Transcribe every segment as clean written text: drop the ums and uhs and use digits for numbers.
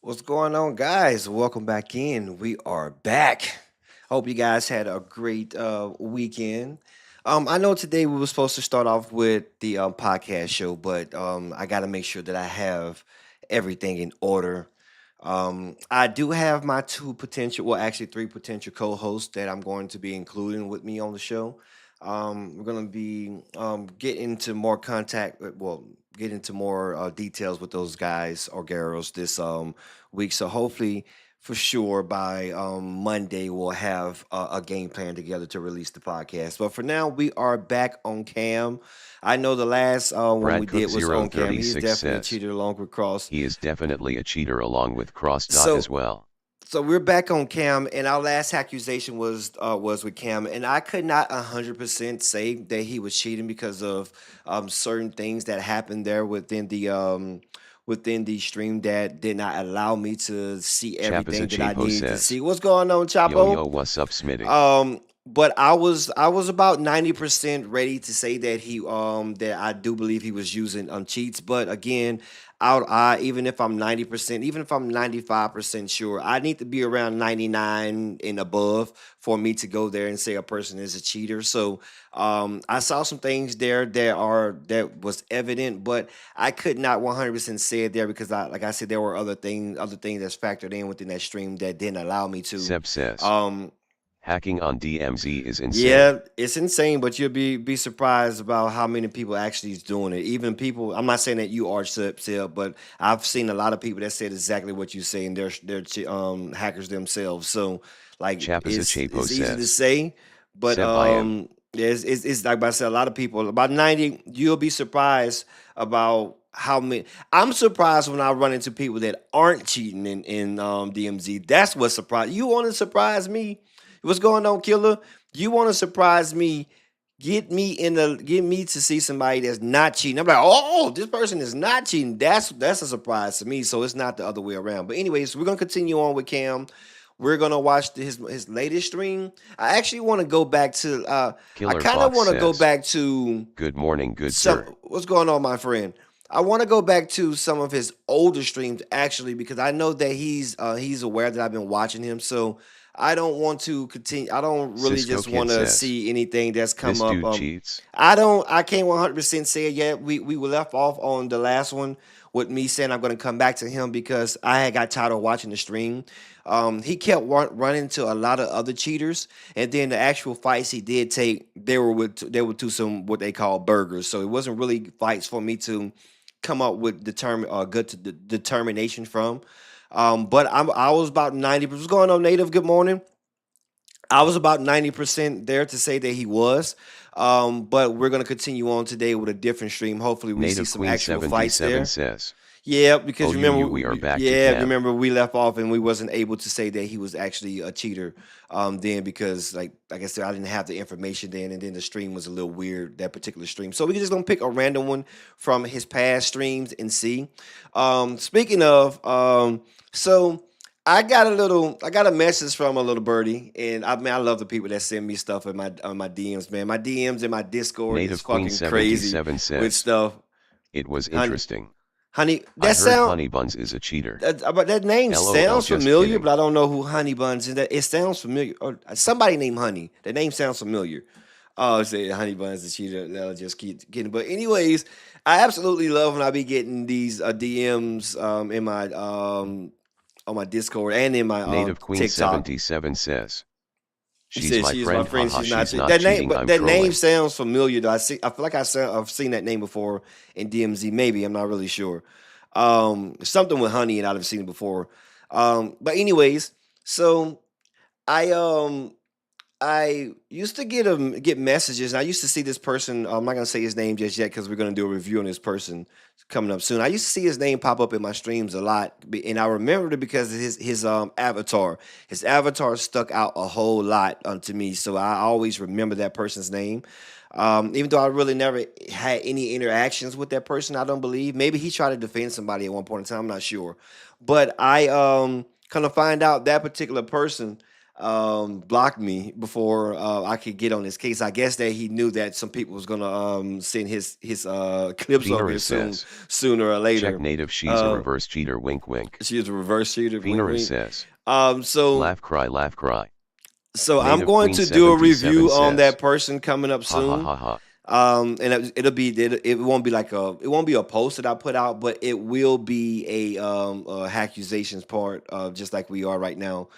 What's going on, guys? Welcome back in. We are back. Hope you guys had a great weekend. I know today we were supposed to start off with the podcast show, but I got to make sure that I have everything in order. I do have my two potential, well, actually three potential co-hosts that I'm going to be including with me on the show. We're going to be getting into more contact, get into more details with those guys or girls this week. So hopefully, for sure, by Monday we'll have a game plan together to release the podcast. But for now, we are back on Cam. I know the last one we Brad did Cook was on Cam. He's 036 definitely a says, cheater along with Cross. he is definitely a cheater along with Cross. As So well. so we're back on Cam, and our last accusation was with Cam, and I could not 100% say that he was cheating because of certain things that happened there within the stream that did not allow me to see Chap as a everything that I Chapo needed to says, see. What's going on, yo Chapo? yo, what's up, Smitty? But I was about 90% ready to say that that I do believe he was using cheats. But again, I even if I'm 90%, even if I'm 95% sure, I need to be around 99 and above for me to go there and say a person is a cheater. So I saw some things there that was evident, but I could not 100% say it there because like I said, there were other things that's factored in within that stream that didn't allow me to. Seb says, Um, hacking on DMZ is insane. yeah, it's insane, but you'll be surprised about how many people actually is doing it. Even people, I'm not saying that you are Seb, but I've seen a lot of people that said exactly what you say, and they're hackers themselves. So like Chap as a Chapo it's easy to says, say, but Seb I am. yeah, it's like I said, a lot of people, about 90, you'll be surprised about how many. I'm surprised when I run into people that aren't cheating in DMZ. That's what surprised you. Want to surprise me? What's going on, killer? You want to surprise me? Get me to see somebody that's not cheating. I'm like, oh, this person is not cheating. That's a surprise to me. So it's not the other way around. But anyways, we're gonna continue on with Cam. We're gonna watch his latest stream. I actually want to go back to. I Killer kind of Fox want to go says, back to good morning, good some. sir. What's going on, my friend? I want to go back to some of his older streams actually because I know that he's aware that I've been watching him. So I don't want to continue. I don't really Cisco just want Kid to says, see anything that's come this up. dude cheats. I don't. I can't 100% say it yet. We were left off on the last one with me saying I'm going to come back to him because I had got tired of watching the stream. He kept running into a lot of other cheaters, and then the actual fights he did take, they were to some what they call burgers. So it wasn't really fights for me to come up with determination from. But I was about 90. What's going on, Native? Good morning. I was about 90% there to say that he was. But we're gonna continue on today with a different stream. Hopefully, we see Native some Queen actual fights 77 there. says, Yeah, because oh we are back to Cam. remember we left off and we wasn't able to say that he was actually a cheater then because like I said, I didn't have the information then, and then the stream was a little weird, that particular stream. So we just gonna pick a random one from his past streams and see. Speaking of so I got a message from a little birdie, and I love the people that send me stuff in my DMs, man. My DMs and my Discord is Native Queen fucking crazy 77 with says, stuff. it was Honey, interesting. honey, I that heard sound Honey Buns is a cheater. but that name LOL, sounds just familiar, kidding. but I don't know who Honey Buns is. That it sounds familiar. Or somebody named Honey. The name sounds familiar. Oh, say Honey Buns the cheater. That'll just keep getting. But anyways, I absolutely love when I be getting these DMs in my on my Discord and in my Native Queen TikTok. 77 says, He she's said my she is my friend, friend. haha, She's not she's cheating. not That name, cheating, but I'm that name trolling. sounds familiar. Though I feel like I've seen that name before in DMZ. Maybe I'm not really sure. Something with honey, and I've seen it before. But anyways, so I I used to get messages. And I used to see this person. I'm not gonna say his name just yet because we're gonna do a review on this person coming up soon. I used to see his name pop up in my streams a lot, and I remembered it because of his avatar. His avatar stuck out a whole lot to me, so I always remember that person's name. Even though I really never had any interactions with that person, I don't believe. Maybe he tried to defend somebody at one point in time. I'm not sure, but I kind of find out that particular person. blocked me before I could get on his case. I guess that he knew that some people was gonna send his clips over Feener here says. sooner or Check later. native. She's a Uh, reverse cheater. Wink wink. she was a reverse shooter. Wink, Feener wink. says. Um, so Laugh cry laugh cry. so I'm Native going Queen to do a 77 review on says. that person coming up Ha ha soon. ha ha. And it won't be like it won't be a post that I put out, but it will be a accusations part just like we are right now.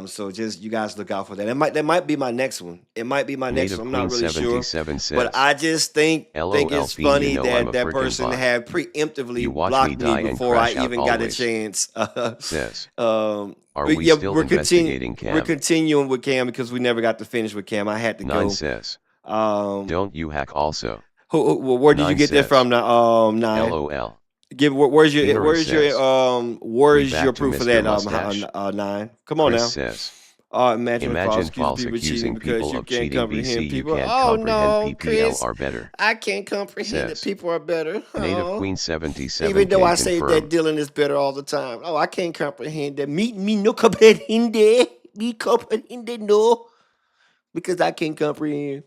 So just you guys look out for that. That might be my next one. It might be my next Native one. I'm Queen not really sure, 77 but says. I just think LOL it's Fiend, funny you know I'm that a that frickin' person bot. had preemptively You watch me blocked die me and before I crash out even got a always. chance. Says. Um, Are but we yeah, still we're investigating we're Cam? continuing with Cam because we never got to finish with Cam. I had to 9 go. says. Um, Don't you hack also? where did you 9 get that says. from? Nine. LOL. Where's Feener says. We where's your back to proof for Mr. that? Mustache. Nine. Come on Chris now. says. Imagine Imagine false false accusing people cheating accusing because people you of can't cheating. comprehend BC, you people. can't Oh comprehend no, Chris, PPL are better. I can't comprehend that Says. people are better. Native Oh. Queen 77 Even though can I say that confirm. Dylan is better all the time. Oh, I can't comprehend that. Me no comprehende. Me comprehende no. Because I can't comprehend.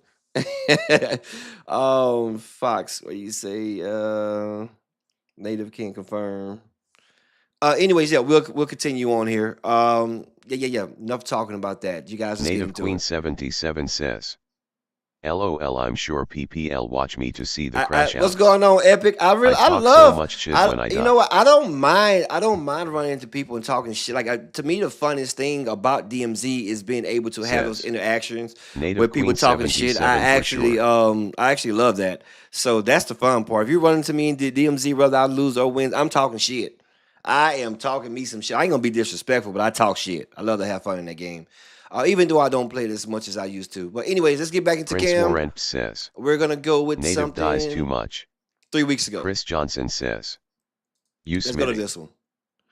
Fox, what you say? Native can confirm. Anyways, yeah, we'll continue on here. Yeah. Enough talking about that. You guys just get Native into Queen it. 77 says. LOL, I'm sure PPL watch me to see the crash What's outs. going on, Epic? I talk love. so much shit when I You die. know what? I don't mind. I don't mind running into people and talking shit. Like to me, the funniest thing about DMZ is being able to have those Says. interactions Native with people Queen talking shit. 77 for sure. I actually love that. So that's the fun part. If you run into me in the DMZ, whether I lose or win, I'm talking shit. I am talking me some shit. I ain't gonna be disrespectful, but I talk shit. I love to have fun in that game. Even though I don't play it as much as I used to. But anyways, let's get back into Prince Cam. Morent says. We're gonna go with Native something dies too much. 3 weeks ago. Chris Johnson says. You Let's go to Smitty. this one.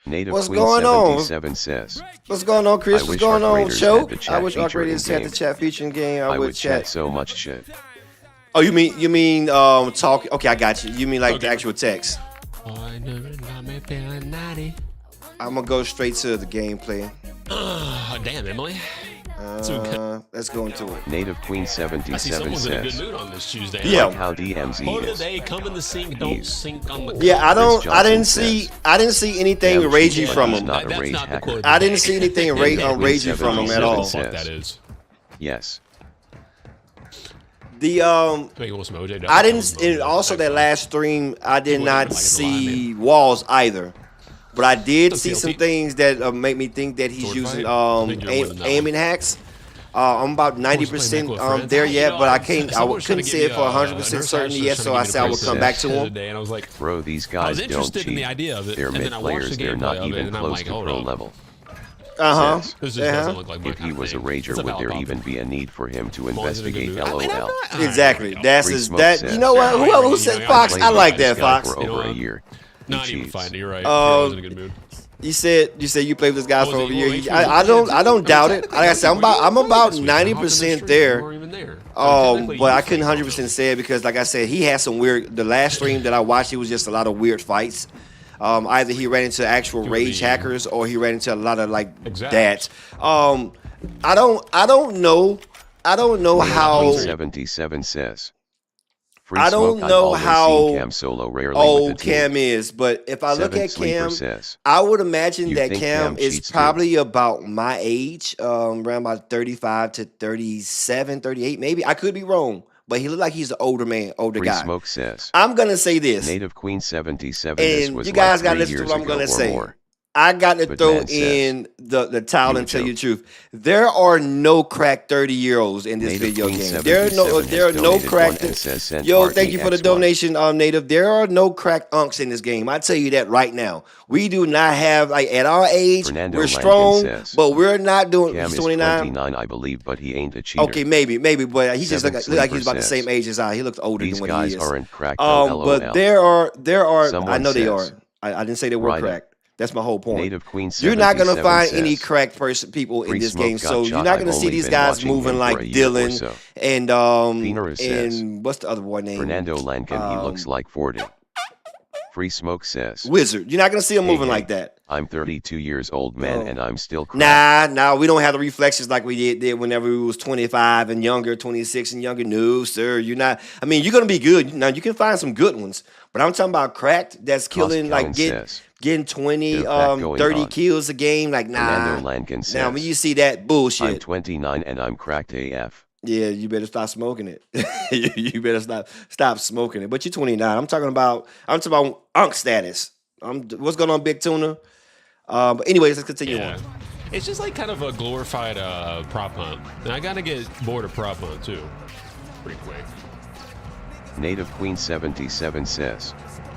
Native What's Queen going on? 77 says. What's going on, Chris? I What's wish going Arc on, Raiders Choke? had the chat I wish Arc feature in Raiders had the game. chat featuring game. I would chat so much shit. Oh, you mean talk? Okay, I got you. You mean like the actual text? I'm gonna go straight to the gameplay. Damn, Emily. Let's go into it. Native Queen I see 77 someone's in a good says. mood on this Tuesday. Yeah. Like how DMZ Quote of the is. day: come in the sink, don't sink on the. Yeah, I didn't Johnson see says. anything Damn, ragey she's from not him. a That's rage not the hacker. quote of the I day. didn't see anything ragey from him at all. Fuck that is. Yes. The Making with some OJ. I didn't. And also, that last stream, I did not see walls either. But I did see some things that make me think that he's Sword using fight? I think you're winning that aiming hacks. I'm about 90% there yet, but I couldn't say it for 100% certainty yet. So I said I would come back to him. And I was like, Bro, these I guys was don't interested in cheat. the idea of it, They're and mid then I watched players. the They're gameplay not of it, even and I'm close like, to hold pro up. level. Says, This just doesn't look like my If kind he of was a thing. rager, It's would about there pop. even be a need for him to As long as it's in a good investigate mood. I mean, I'm LOL? not- Exactly. That's Free his. smoke That says. you know what? Yeah, Who you said know, Fox? Played I with like this that, guy Fox. for You know over a what? year. He Not even cheats. fine. You're right. I was in a good mood. You said you play with this guy Was for it over a your year. race I don't doubt it. Like I said, I'm about 90% there. But I couldn't 100% say it because, like I said, he had some weird. The last stream that I watched, it was just a lot of weird fights. Either he ran into actual rage hackers or he ran into a lot of like that. I don't know. I don't know how. 77 says. Free I smoke, don't I've know always how seen Cam solo rarely with old the Cam teams. is, but if I look Seven at Sleeper Cam, says. I would imagine You that think Cam Cam is cheats too? probably about my age, around about 35 to 37, 38 maybe. I could be wrong, but he looked like he's an older man, older Free guy. smoke says. I'm going to say this, Native Queen 77. This and was you guys like got to 3 listen to years what I'm ago going to or say. more. I got to But throw man says, in the towel you and tell joke. you the truth. There are no crack 30-year-olds in this Native video Queen game. There are 77 no has crack. donated 1 and says send Yo, Art thank you for the EX1. donation, Native. There are no crack unks in this game. I tell you that right now. We do not have, like, at our age, Fernando we're Lankin strong, says, but we're not doing. Cam He's is 29. 29, I believe, but he ain't a cheater. Okay, maybe, but he just Seven look like he's Sleeper about the says, same age as I. He looks older These than what he guys is. aren't cracked though, LOL. But there are. I Someone know they says, are. I didn't say they were Right up. cracked. That's my whole point. Native Queen You're not gonna 77 find says, any cracked people in Free this smoke game, got so you're shot. not I've gonna see only these been guys watching moving him like for a year or Dylan so. and Feener says, and what's the other boy name? Fernando Lankin, he looks like 40. Free Smoke says. Wizard. You're not gonna see him Hey, moving hey, like that. I'm 32 years old, man, and I'm still cracked. Nah, we don't have the reflexes like we did whenever we was 25 and younger, 26 and younger. No, sir, you're not. I mean, you're gonna be good. Now you can find some good ones, but I'm talking about cracked that's killing like getting 20, 30 kills a game. Like nah. Now when you see that bullshit, I'm 29 and I'm cracked AF. Yeah, you better stop smoking it. You better stop smoking it. But you're 29. I'm talking about unk status. What's going on, Big Tuna? But anyways, let's continue on. It's just like kind of a glorified prop hunt. And I gotta get bored of prop hunt too. Pretty quick. Native Queen 77 says.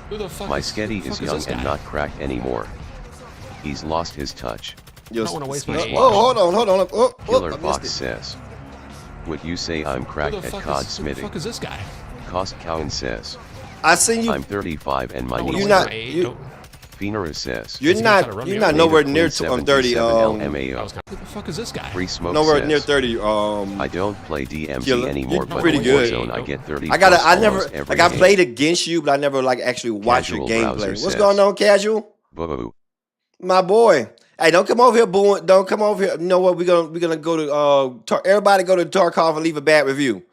Who the fuck My Sketty is young and not cracked anymore. He's lost his touch. I don't want to waste my age. Hold on. Killer Fox says. Would you say I'm cracked at COD Smitty? Who the fuck is this guy? Cost Cowan says. I seen you. I'm 35 and my You're not. Phenera says. You're not nowhere near 30. LMAO. Who the fuck is this guy? Free Smoke nowhere says, near 30. I don't play DMZ anymore, but pretty in good. Warzone I get 30. I never every I game. played against you, but I never like actually watched your Casual gameplay. browser What's says. going on, Casual? Boo. My boy. Hey, don't come over here booing. Don't come over here. You know what? We're gonna go to everybody go to Tarkov and leave a bad review.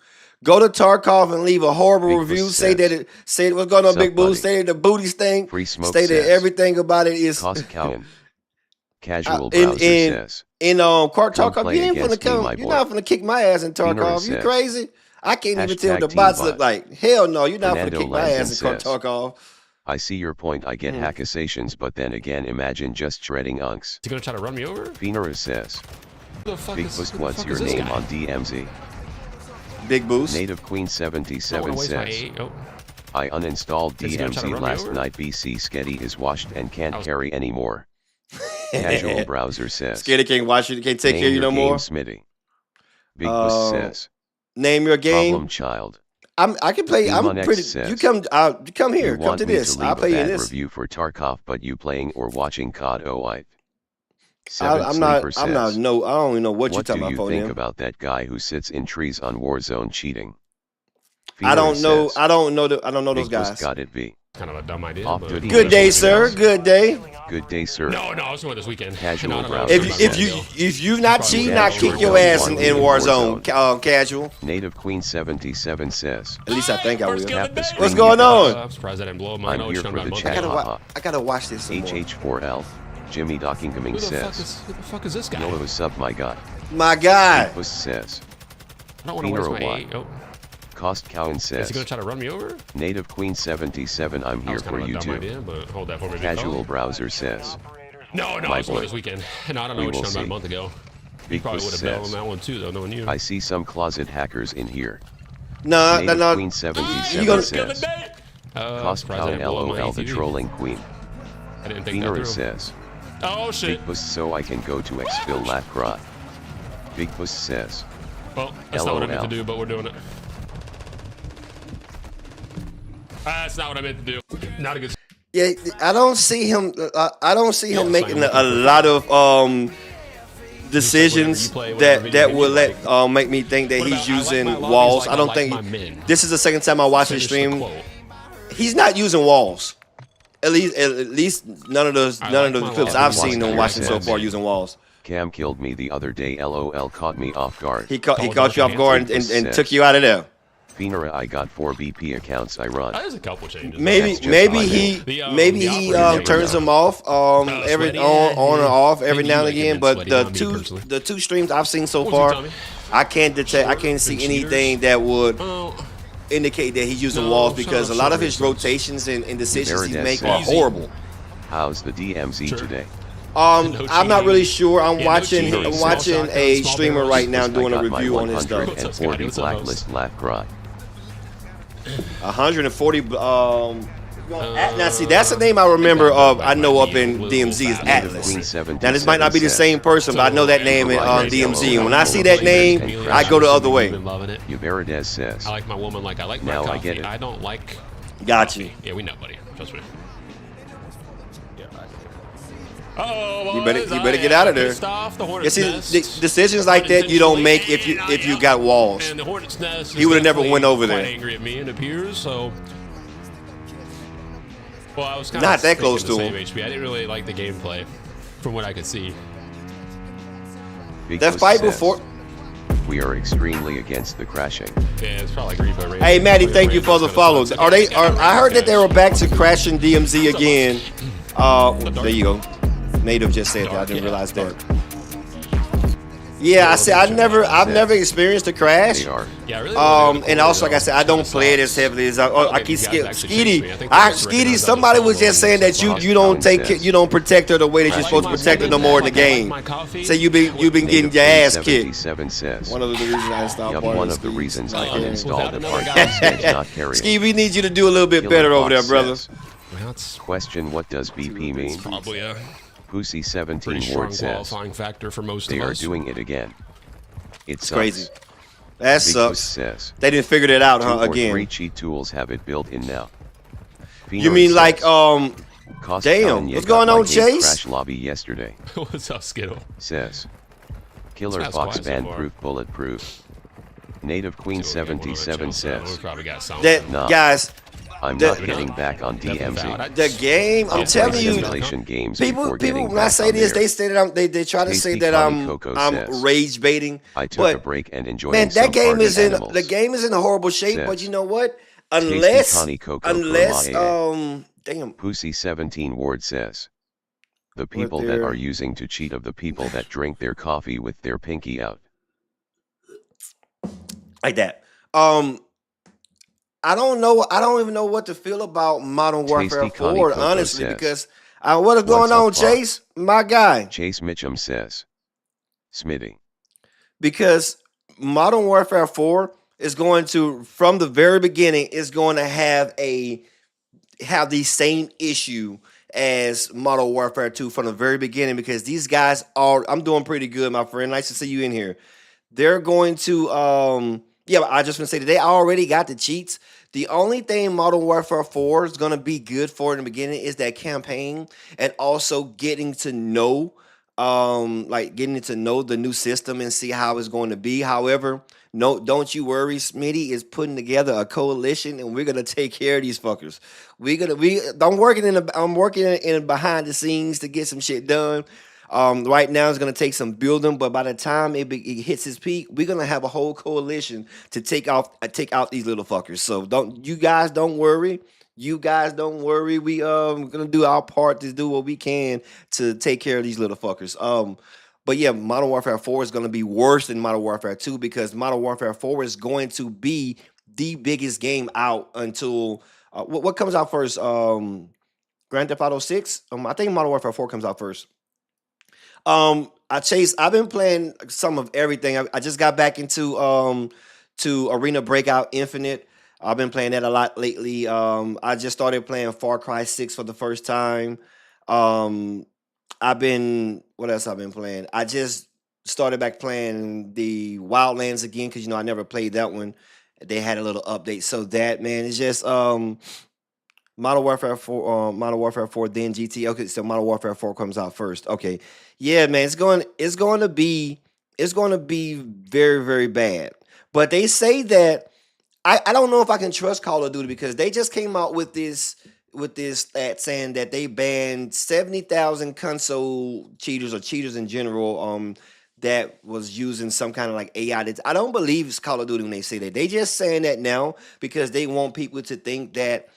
Go to Tarkov and leave a horrible Big review. Puss Say says. say what's going on, Sup, Big Boo. buddy? Say that the booty stink. Free Smoke Say that says. everything about it is. Cost Cowan. Casual in- browser in- says. In Tarkov, play you ain't finna against me, come. my You're boy. not finna kick my ass in Phenera Tarkov. You says. crazy? I can't even tell what the Hashtag bots team look bot. like. Hell no, you're not Fernando finna kick my Lankin ass in says. Tarkov. I see your point. I get Hackusations, but then again, imagine just shredding unks. Is he gonna try to run me over? Phenera says. Who the fuck Big is Puss, who the what's fuck your is this name guy? on DMZ? Big boost. Native Queen I don't 77 wanna waste my says. age. Oh. I uninstalled Is he gonna try to DMZ run me last over? night. BC Sketty is washed and can't carry anymore. Casual browser says. Scared can't watch you. Can't take Name care of you your no more. game, Smitty. Big Puss says. Name your game. Problem child. I can play. I'm Demon X pretty. says, You come here. You Come want to me this. to leave I'll play a you bad this. review for Tarkov, but you playing or watching COD? Oh, I. I'm not. No, I don't even know what you're What do talking you about. think Him. about that guy who sits in trees on Warzone cheating? I don't Phenera know. says, I don't know. I don't know those Big Puss guys. got it, B. Kind of a dumb idea. Off but- duty. Good day, sir. Good day. Good day, sir. No, I was doing it this weekend. Casual No, no, no, browser. it was about a month ago. If you've not Probably cheating, would I have kick Warzone. your ass in Warzone. Warzone. Casual. Native Queen 77 says. At least I think I will. First kill of the day. What's going on? I'm surprised I didn't blow up mine. I'm I was here talking for about the a month chat. ago. I gotta watch this some more. HH4L. Jimmy Dockingaming Who says. the fuck is this guy? Yo, what's up, my guy? My God. Puss says. I don't want to waste my Phenera age. Oh, Cost Cowan is says. he gonna try to run me over? Native Queen 77, I'm That here was kind for of a you dumb too. idea, but hold that for me. big Casual fella. browser says. No, I My was doing boy. it this weekend. No, I don't know We what you're will talking about a see. month ago. You Big probably Puss would have bet on says. that one too, though, knowing you. I see some closet hackers in here. No. Native Queen You 77 gonna- says. Surprised Cost I Cowan didn't blow up my LOL the ATV. trolling queen. I didn't think that Phenera through. says. Oh shit. Big Puss so I can go to exfil laugh cry. Big Puss says. Well, that's not what I meant to LOL. do, but we're doing it. That's not what I meant to do. Not a good. Yeah, I don't see him. I don't see him Yeah, making it's like a looking for- lot of decisions Just like whatever you play, whatever that video will you let like. make me think that What he's about, I like using my lobbies walls. like I don't like think my men. this is the second time I watched the Finish the stream. quote. He's not using walls. At least none of those I like my clips walls. I've seen him Watch watching so this. far using walls. Cam killed me the other day. LOL caught me off guard. He caught Don't you off guard Big Puss and says. took you out of there. Phenera, I got 4 BP accounts I run. There's a couple changes. Maybe That's just my name. The, maybe the he operator turns never them off every Sweaty, on or off every Maybe now you and make him again. in But Sweaty, the not me personally. the two streams I've seen so What was far, he telling me? I can't detect. I can't see and cheaters? anything that would Oh, indicate that he's using No, walls shut because up, a lot shut of up, his shut up. rotations and decisions he Meredith make says. are Easy. horrible. How's the DMZ Sure. today? No I'm not really cheating. sure. I'm Yeah, no watching cheating. I'm Small watching shotgun, a small streamer barrels. right now doing a I got my review on his stuff. 140 What's up, Scotty? blacklist laugh cry. 140. Now see, that's the name I remember of. I know up in DMZ is Atlas. Queen Now this might not be the 77 same person, but I know that name on DMZ. And when I see that name, I go the other way. Been loving it. Uberidez says. I like my woman like I like my Now I coffee. get it. I don't like. Got you. Yeah, we know, buddy. Trust me. Oh, You better get out of there. You see, decisions like that you don't make if you got walls. And the Hornet's Nest He would've never went over quite there. angry at me, it appears. So Well, I was kind Not of that close to the him. same HP. I didn't really like the gameplay, from what I could see. That fight before. We are extremely against the crashing. Yeah, it's probably like replay rate. Hey, Maddie, thank you for the follow. Are they? I heard that they were back to crashing DMZ again. There you go. Native just said that. I didn't realize that. Yeah, I said I've never experienced a crash. They are. Yeah, And also, like I said, I don't play it as heavily as I keep Skeety. Skeety, somebody was just saying that you don't protect her the way that you're supposed to protect her no more in the game. So you've been getting your ass kicked. Says, One of the reasons I installed yep, part one of of the reasons I Oh, uninstalled the without part another is not carrying. Ski, we need you to do a little bit Killer better over there, Fox brother. says, That's question, what does BP mean? probably a Pussy pretty 17 strong Ward says, qualifying factor for most they of are us. doing it again. It's Crazy. That Big Puss sucks. says, They didn't figure that out, 2 huh? or 3 Again. cheat tools have it built in now. You Phenom mean says, like Cost damn, Kanye what's got going my on, game Chase? Crash lobby yesterday. What's up, Skittle? Says, Killer Smells Fox quiet so far. ban-proof bulletproof. Native Queen 77 We says, probably got something. that? Nah. Guys, I'm The- not getting back on DMZ. the game. I'm Yeah, telling Play you, simulation games people before getting when I back say on this, there. they say that they try to say Tasty that Connie Coco I'm says, rage baiting. I took But a break and enjoying man, some that game farted is in animals. the game is in a horrible shape. Says, But you know what? Tasty Unless Connie Coco unless Kurmae. damn. Pussy 17 Ward says, the people that they're- are using to cheat of the people that drink their coffee with their pinky out. Like that. I don't know. I don't even know what to feel about Modern Warfare Tasty Connie 4, Coco honestly, says, because what is going "What's up, on, Pop?" Chase? My guy. Chase Mitchum says, Smitty. Because Modern Warfare 4 is going to, from the very beginning, is going to have the same issue as Modern Warfare 2 from the very beginning, because these guys are, I'm doing pretty good, my friend. Nice to see you in here. They're going to I just want to say that they already got the cheats. The only thing Modern Warfare 4 is going to be good for in the beginning is that campaign, and also getting to know the new system and see how it's going to be. However, no, don't you worry. Smitty is putting together a coalition, and we're gonna take care of these fuckers. I'm working in behind the scenes to get some shit done. Right now it's gonna take some building, but by the time it hits its peak, we're gonna have a whole coalition to take out these little fuckers. So don't worry. You guys don't worry. We gonna do our part to do what we can to take care of these little fuckers. But yeah, Modern Warfare 4 is gonna be worse than Modern Warfare 2, because Modern Warfare 4 is going to be the biggest game out until what comes out first? Grand Theft Auto 6. I think Modern Warfare 4 comes out first. I've been playing some of everything. I just got back into to Arena Breakout Infinite. I've been playing that a lot lately. I just started playing Far Cry 6 for the first time. What else I've been playing? I just started back playing the Wildlands again, because I never played that one. They had a little update. So that, man, it's just Modern Warfare 4, then GT. Okay, so Modern Warfare 4 comes out first. Okay. Yeah, man, it's going to be very, very bad. But they say that I don't know if I can trust Call of Duty, because they just came out with this stat saying that they banned 70,000 console cheaters, or cheaters in general, that was using some kind of like AI. I don't believe it's Call of Duty when they say that. They just saying that now because they want people to think that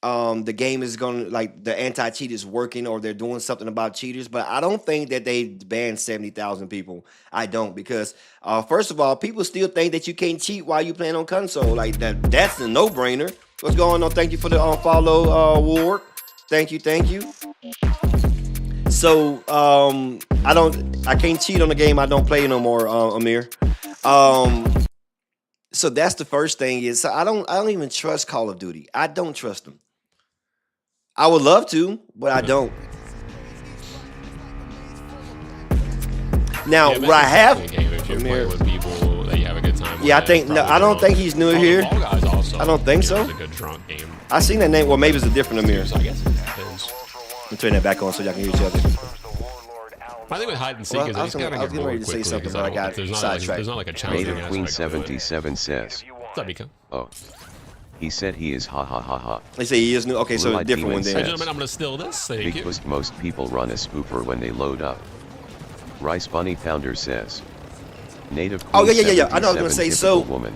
the game is going to, like, the anti-cheat is working, or they're doing something about cheaters. But I don't think that they banned 70,000 people. I don't, because first of all, people still think that you can't cheat while you playing on console. Like that's a no-brainer. What's going on? Thank you for the follow, Ward. Thank you. So I can't cheat on the game I don't play no more, Amir. So that's the first thing. Is I don't even trust Call of Duty. I don't trust them. I would love to, but I don't. Now, Yeah, what I have, a game if you're playing with people that you have a good time with. yeah, I think no, I don't think he's new here. Fall Guys also, I don't think so. It's a good drunk game. I seen that name. Well, maybe it's a different Amir. So I guess it depends. Let me turn that back on so y'all can hear each other. I think with hide and seek Well, is I I was just gotta getting get ready bored to say quickly, something, 'cause but I got there's not sidetracked. like a challenging Native Queen aspect to it. 77 says, What's up, Mika? oh, He said he is ha ha ha ha. They say he is new. Okay, so a Blue-eyed different one demon Hey, then. gentlemen, I'm going to steal this. Thank Big you. boost. Most people run a spooper when they load up. Rice Bunny Founder says. Native Queen Oh yeah. I know. I was gonna 77 say typical so. woman.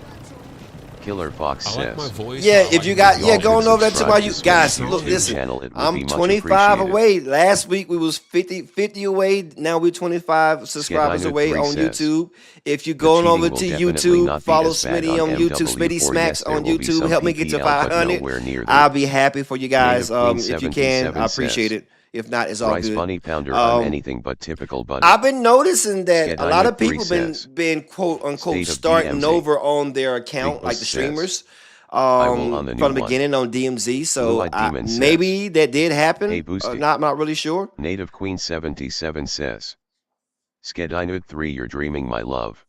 Killer Fox I like my says. voice. Yeah, I if like you my got voice. going over that to Subscribe while to you Switch guys YouTube look. Listen, channel, it would be I'm much 25 appreciated. away. Last week we was 50 away. Now we're 25 subscribers Skedinu away 3 on says. YouTube. If you're The going cheating over will to definitely YouTube, not be follow as bad Smitty on on YouTube, MW4. Smitty Smacks Yes, there on will be YouTube. some Help me get to PPL, but 500. nowhere near I'll the be happy for you guys. Native Queen If you can, 77 I appreciate says. it. If not, it's all Rice good. Bunny Pounder, I'm anything but typical bunny. I've been noticing that a lot Skedinu of 3 people says. been quote unquote State of starting DMZ. over on their Big account, like the Boost says. streamers, I will on the new from the one. beginning on DMZ. So Blue-eyed demon says. maybe that did happen. Hey Boosty. Not really sure. Native Queen 77 says. Skedinu 3, you're dreaming, my love.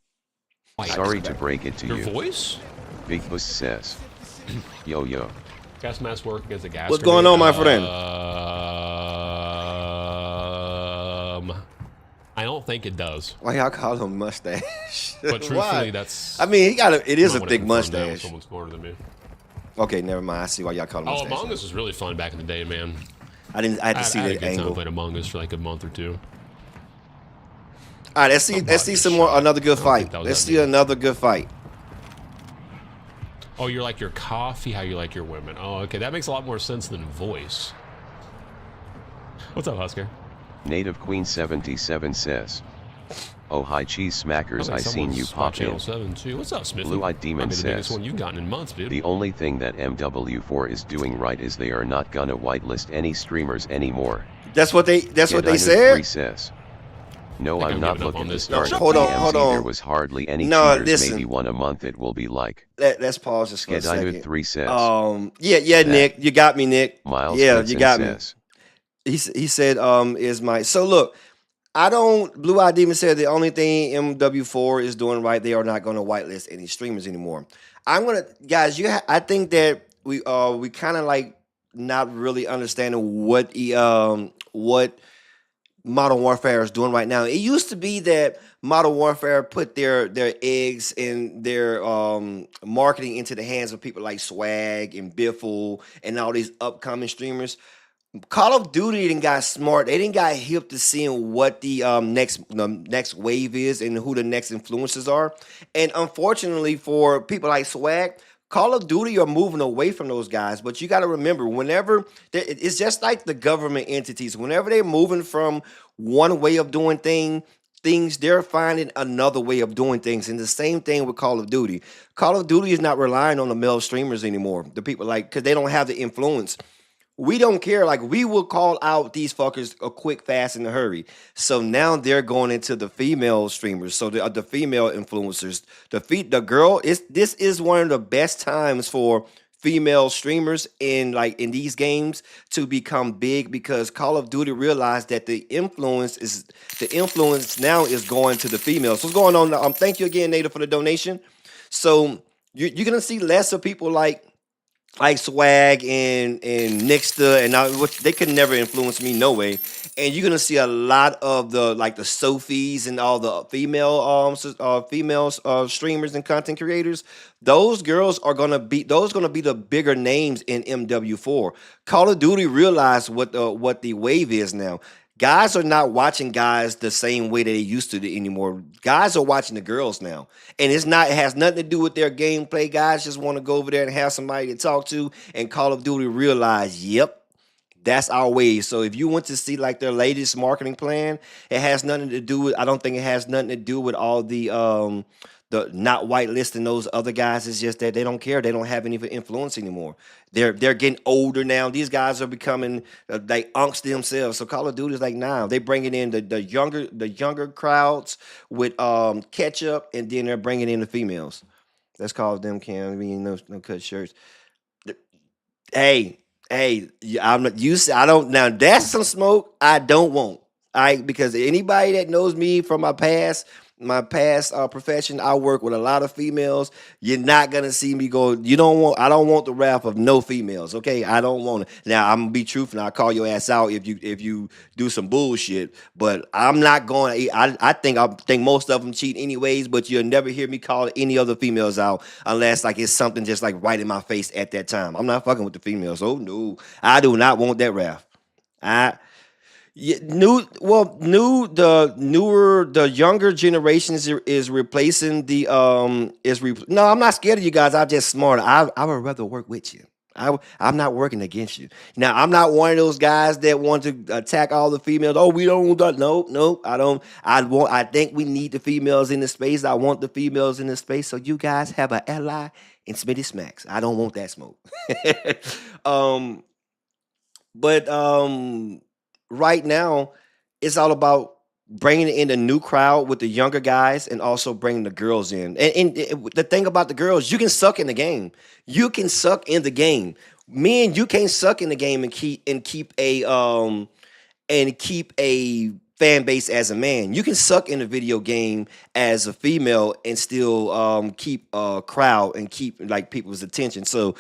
Wait, Sorry to break it to your you. voice? Big Boost says. Yo. Gas mask work against a gas. What's going on, my friend? I don't think it does. Why y'all call him mustache? But truthfully, Why? that's. I mean, it is I a wanna thick confirm that with mustache. Someone smarter than me. Okay, never mind. I see why y'all call him Oh, mustache. Among Us was really fun back in the day, man. I had to see I had a the good time angle. playing Among Us for like a month or two. All right, let's see some more. Another good I don't fight. think that was Let's that see deep. another good fight. Oh, you're like your coffee, how you like your women. Oh, okay, that makes a lot more sense than voice. What's up, Husker? Native Queen 77 says. Oh hi cheese smackers, I seen you pop Channel in. 7 too. What's up, Smith? Blue-eyed demon Might be the biggest says. one you've gotten in months, dude. The only thing that MW4 is doing right is they are not gonna whitelist any streamers anymore. That's what they Skedinu said. 3 says. No, I think I'm I'm not giving up looking on to this. start No, a hold on, DMZ. hold on. There was hardly any No, cheaters, listen. maybe one a month it will be like. Let's pause this for a Skedinu second. 3 says. Yeah, Nick, you got me, Nick. Miles Yeah, Whitson you got me. says. He said, is my so look. I don't. Blue Eye Demon said the only thing MW4 is doing right, they are not going to whitelist any streamers anymore. I'm gonna, guys. I think that we kind of like not really understanding what Modern Warfare is doing right now. It used to be that Modern Warfare put their eggs and their marketing into the hands of people like Swag and Biffle and all these upcoming streamers. Call of Duty didn't got smart. They didn't got hip to seeing what the next wave is and who the next influencers are. And unfortunately for people like Swag, Call of Duty are moving away from those guys. But you got to remember, whenever it's just like the government entities. Whenever they're moving from one way of doing things, they're finding another way of doing things. And the same thing with Call of Duty. Call of Duty is not relying on the male streamers anymore. The people because they don't have the influence. We don't care. Like, we will call out these fuckers a quick, fast, in a hurry. So now they're going into the female streamers. So the female influencers, the girl. This is one of the best times for female streamers in these games to become big, because Call of Duty realized that the influence now is going to the females. So what's going on? Thank you again, Nada, for the donation. So you're gonna see less of people like Swag and Nixta, and which they could never influence me, no way. And you're gonna see a lot of the Sophies and all the female streamers and content creators. Those girls are gonna be the bigger names in MW4. Call of Duty realized what the wave is now. Guys are not watching guys the same way that they used to anymore. Guys are watching the girls now. And it has nothing to do with their gameplay. Guys just want to go over there and have somebody to talk to. And Call of Duty realize, yep, that's our way. So if you want to see their latest marketing plan, it has nothing to do with, I don't think it has nothing to do with all the not whitelisting those other guys. It's just that they don't care. They don't have any influence anymore. They're getting older now. These guys are becoming like unks themselves. So Call of Duty is nah. They bringing in the younger crowds with ketchup, and then they're bringing in the females. Let's call them no cut shirts. Hey, I'm not used. I don't now. That's some smoke I don't want. Because anybody that knows me from my past, my past profession, I work with a lot of females. You're not gonna see me go. You don't want. I don't want the wrath of no females. Okay, I don't want it. Now I'm gonna be truthful. I'll call your ass out if you do some bullshit. But I'm not going. I think most of them cheat anyways. But you'll never hear me call any other females out unless like it's something just like right in my face at that time. I'm not fucking with the females. Oh no, I do not want that wrath. I yeah, the younger generations is replacing the no, I'm not scared of you guys. I'm just smarter. I would rather work with you. I'm not working against you. Now I'm not one of those guys that want to attack all the females. Oh, we don't want that. No, I don't. I think we need the females in the space. I want the females in the space. So you guys have an ally in Smitty Smacks. I don't want that smoke. um, but right now it's all about bringing in a new crowd with the younger guys and also bringing the girls in. And the thing about the girls, you can suck in the game. You can suck in the game. Men, you can't suck in the game and keep a fan base as a man. You can suck in a video game as a female and still keep a crowd and keep like people's attention. So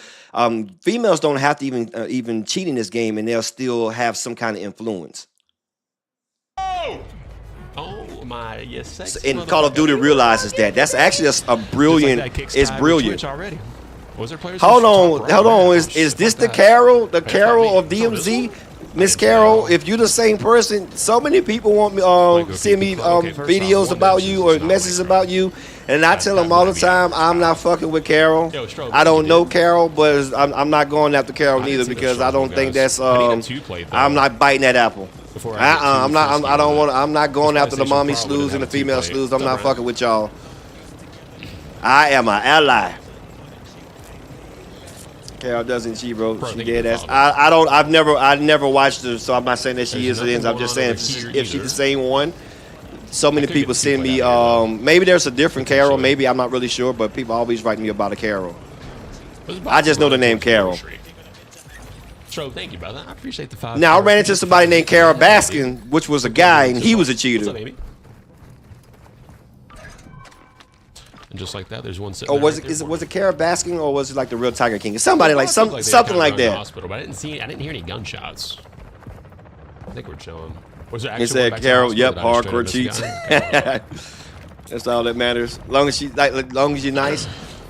females don't have to even cheat in this game, and they'll still have some kind of influence. Oh my, yes. And Call of Duty realizes that. That's actually a brilliant. It's brilliant. Already. Was there players Hold on. Is this the Carol? The Carol of DMZ? Miss Carol, if you're the same person, so many people want me send me videos about you or messages about you, and I tell them all the time I'm not fucking with Carol. I don't know Carol, but I'm not going after Carol neither because I don't think that's I'm not biting that apple. I'm not. I don't want. I'm not going after the mommy slews and the female slews. I'm not fucking with y'all. I am an ally. Carol doesn't cheat, bro. She did that. I don't. I've never watched her, so I'm not saying that she is or isn't. I'm just saying if she's the same one. So many people send me. Maybe there's a different Carol. Maybe I'm not really sure, but people always write me about a Carol. I just know the name Carol. Strobe, thank you, brother. I appreciate the 5. Now I ran into somebody named Carol Baskin, which was a guy, and he was a cheater. What's up, baby? And just like that, there's one sitting. Oh, was it Carol Baskin or was it like the real Tiger King? Somebody like something like that. Hospital, but I didn't hear any gunshots. I think we're chilling. Was there He actually said Carol, yep, hardcore cheats. That's all that matters. Long as you're nice.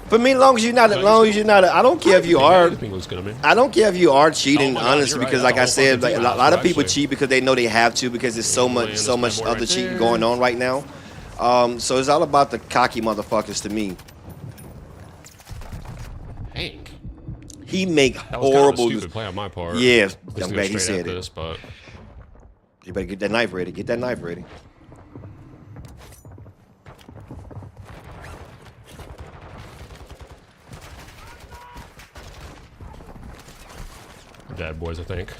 For me, long as you're not, I don't care if you are. I don't care if you are cheating, honestly, because like I said, like a lot of people cheat because they know they have to because there's so much other cheating going on right now. So it's all about the cocky motherfuckers to me. Hank. He make horrible. That was kind of a stupid play on my part. Yeah, I'm glad he said it. But you better get that knife ready. Get that knife ready. Bad boys, I think.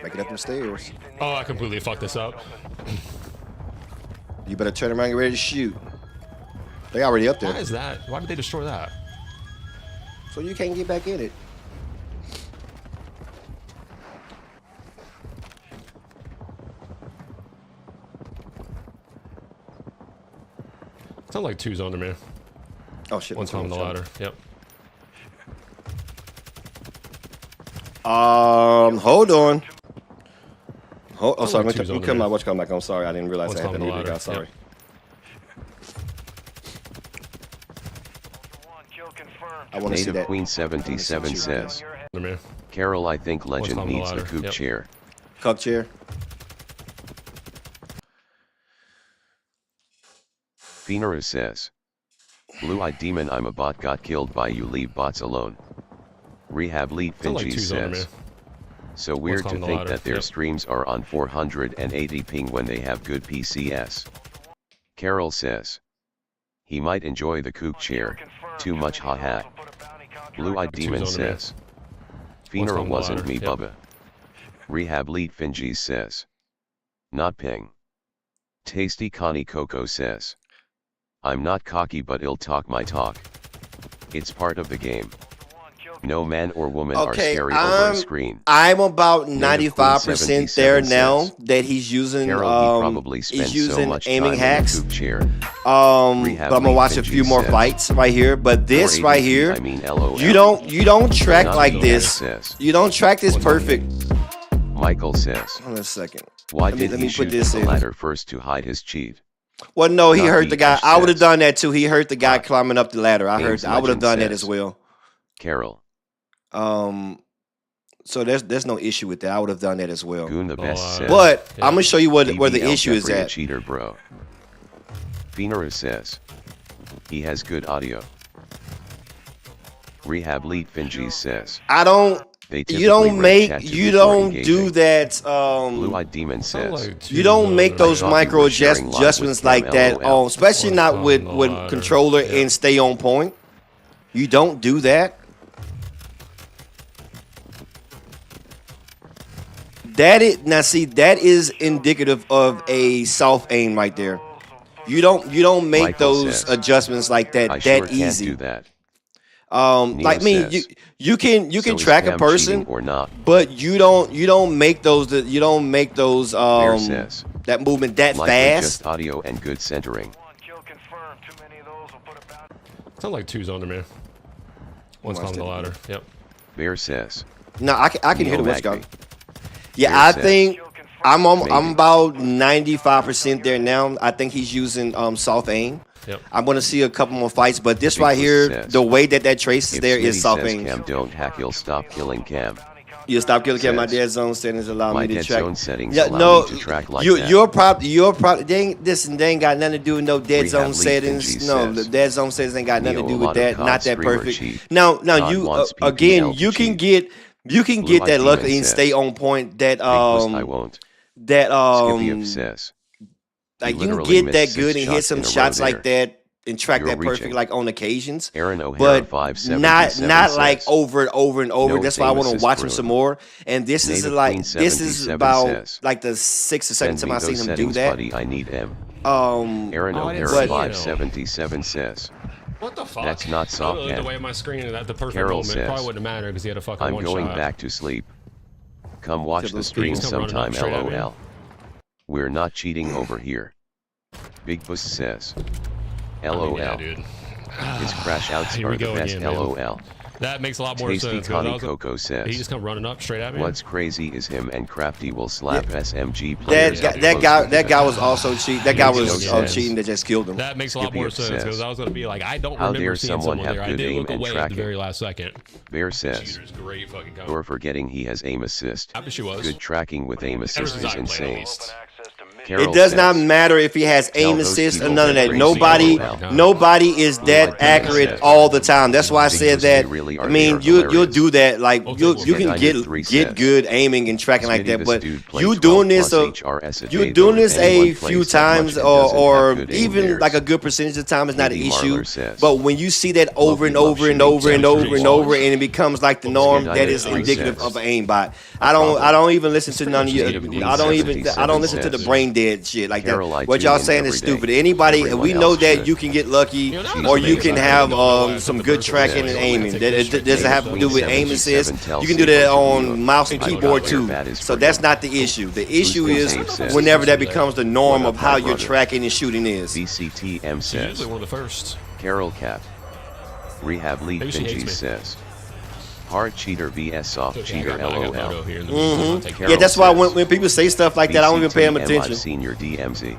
Make it up the stairs. Oh, I completely fucked this up. You better turn around and get ready to shoot. They already up there. Why is that? Why did they destroy that? So you can't get back in it. Sounds like 2's under me. Oh shit. One's on the ladder. Yep. Hold on. Oh, sorry. Like Let me come back. Watch come back. I'm sorry. I didn't realize I had that new guy. Sorry. I want to see Native that. Queen 77 says, Carol, I think Legend needs the coupe chair. Cup chair. Phoenera says, Blue-eyed demon, I'm a bot, got killed by you, leave bots alone. Rehab lead Finchie says, so weird to think that their streams are on 480 ping when they have good PCS. Carol says, he might enjoy the coupe chair, too much haha. Blue-eyed demon says, Phoenera wasn't me bubba. Rehab lead Finchie says, not ping. Tasty Connie Coco says, I'm not cocky but I'll talk my talk. It's part of the game. No man or woman are Okay, scary over a screen. I'm about Native Queen 95% there 77 now says. that he's using Carol, he probably he's spent so using much aiming time in the hacks. coupe chair. But Rehab I'm gonna Lead watch a Finji few more says. fights right here. But this Or right ADT, here, I mean, LOL. you don't track Not like me, this. says. You don't track this perfect. Michael says. Hold on a second. Why Let me did he put shoot this the in. ladder first to hide his cheat? Well, no, he Not hurt the guy. BH I would have says. done that too. He hurt the guy climbing up the ladder. I Games would have Legend done that says. as well. Carol. So there's no issue with that. I would have done that as well. Goon the best says. But I'm gonna show you where the DBL issue is Jeffrey a at. cheater, bro. Phoenera says. He has good audio. Rehab Lead Finji says. I don't. They You don't typically rate chat to you before don't engaging. do that. Blue-eyed Demon says. You don't make those I thought we micro were sharing live adjustments with like Cam, that LOL. on, especially not with controller and stay on point. You don't do that. That is indicative of a soft aim right there. You don't make Michael those says. adjustments like that I sure easy. can't do that. Like me, says. you can So is track a Cam person, cheating or not? but you don't make those Bear says. that movement that Likely fast. just audio and good centering. Sounds like two zone to me. One's Watch climbing the that. ladder. Yep. Bear says. No, I can hear the what's Magby. going. Yeah, Bear I says. think I'm Maybe. about 95% there now. I think he's using soft aim. Yep. I'm gonna see a couple more fights, but this Big right Puss here, says. the way that trace is If there is Smitty soft says aim. Cam don't hack, you'll stop killing Cam. You stop killing Cam. My says. dead zone settings allow My me to dead track. zone settings Yeah, allow no, me to track like you, that. Your problem. They ain't got nothing to do with no dead Rehab zone Lead settings. Finji No, says. the dead zone settings ain't got nothing to Neo, do a with lot of that. COD Not that streamer perfect. cheat. Now COD you wants again, PPL to you can cheat. get Blue-eyed that Demon lucky and says. stay on point. That Big Puss, I won't. that Skippy says. like You you can literally get missed that 6 good and hit shots some in a row shots like there. that and track You're that perfect reaching. like on occasions. Aaron O'Hara But 577 not like says. over and over and over. No That's why I want to famous watch him is some ruined. more. And this is Native like Queen this is 77 about says. like the 6th or 7th Send time me I've seen those him do settings, that. buddy. I need him. Aaron Oh, I didn't O'Hara see it. 577 says. What the fuck? That's not soft, Literally the man. way my screen at the perfect Carol moment says. probably wouldn't matter because he had a fucking I'm one going shot. back to sleep. Come watch Except the those stream pigs come running up sometime, straight at me. LOL. We're not cheating over here. Big Puss says. LOL. Yeah, dude. His crash outs Here are we the go best, again, man. LOL. That makes a lot more Tasty sense. 'cause Connie I was- Coco He says. just come running up straight at me. What's crazy is him and Crafty will slap SMG That players. guy, up that close guy, to that the guy vest. was also cheating. That guy was Yes. cheating that just killed him. That makes a lot Skippy more up sense because says. I was going to be like, I don't How remember dare seeing someone someone have there. I good did aim look and away at the tracking? very last second. Bear says. Cheater's great fucking cover. You're forgetting he has aim assist. I bet she was. Good tracking with aim Ever assist since is I played, at insane. least. Carol It does says. not matter if he has Tell aim those assist or people none of they're that. crazy. Nobody is that accurate all the time. That's why I said that. Really I are. mean, They are you'll hilarious. do that. Like you can Smitty93 get says. good aiming and tracking like Smitty, that. this But dude plays you 12 doing this plus HRS a you're day, doing though. this Anyone a plays few that times much and doesn't or have good aim even theirs. like a good percentage of the time is not an Katie issue. Marler says. But when you see that over and Loki over loves and over shooting and over pretty and well. over and it becomes like the norm, that is Smitty93 indicative says. of an aimbot. I don't even listen to none of you. Native Queen I don't even. I don't 77 listen to the says. brain dead shit like that. Carol, I What tune y'all in saying is every day. stupid. Anybody, Everyone we know else that should. you can get lucky, You know, that or was you amazing. can I have didn't know why I some put the good first tracking one. and I aiming. take That this it straight doesn't to have to do with aim 77 assist. tells You can do that people to on you. mouse and I don't keyboard know too. where that is So for that's you. not the issue. The issue Who's is gonna save whenever that says? becomes the norm What of up, how my your brother? tracking and shooting is. VCTM She's says. usually one of the first. Carol Cap. Rehab Lead Maybe she hates Finji me. says. Hard cheater vs soft Okay, cheater, I got a photo LOL. here in the meantime. I'll take Carol Yeah, that's why says. when people say stuff like that, I don't even pay them VCTM, attention. I've seen your DMZ.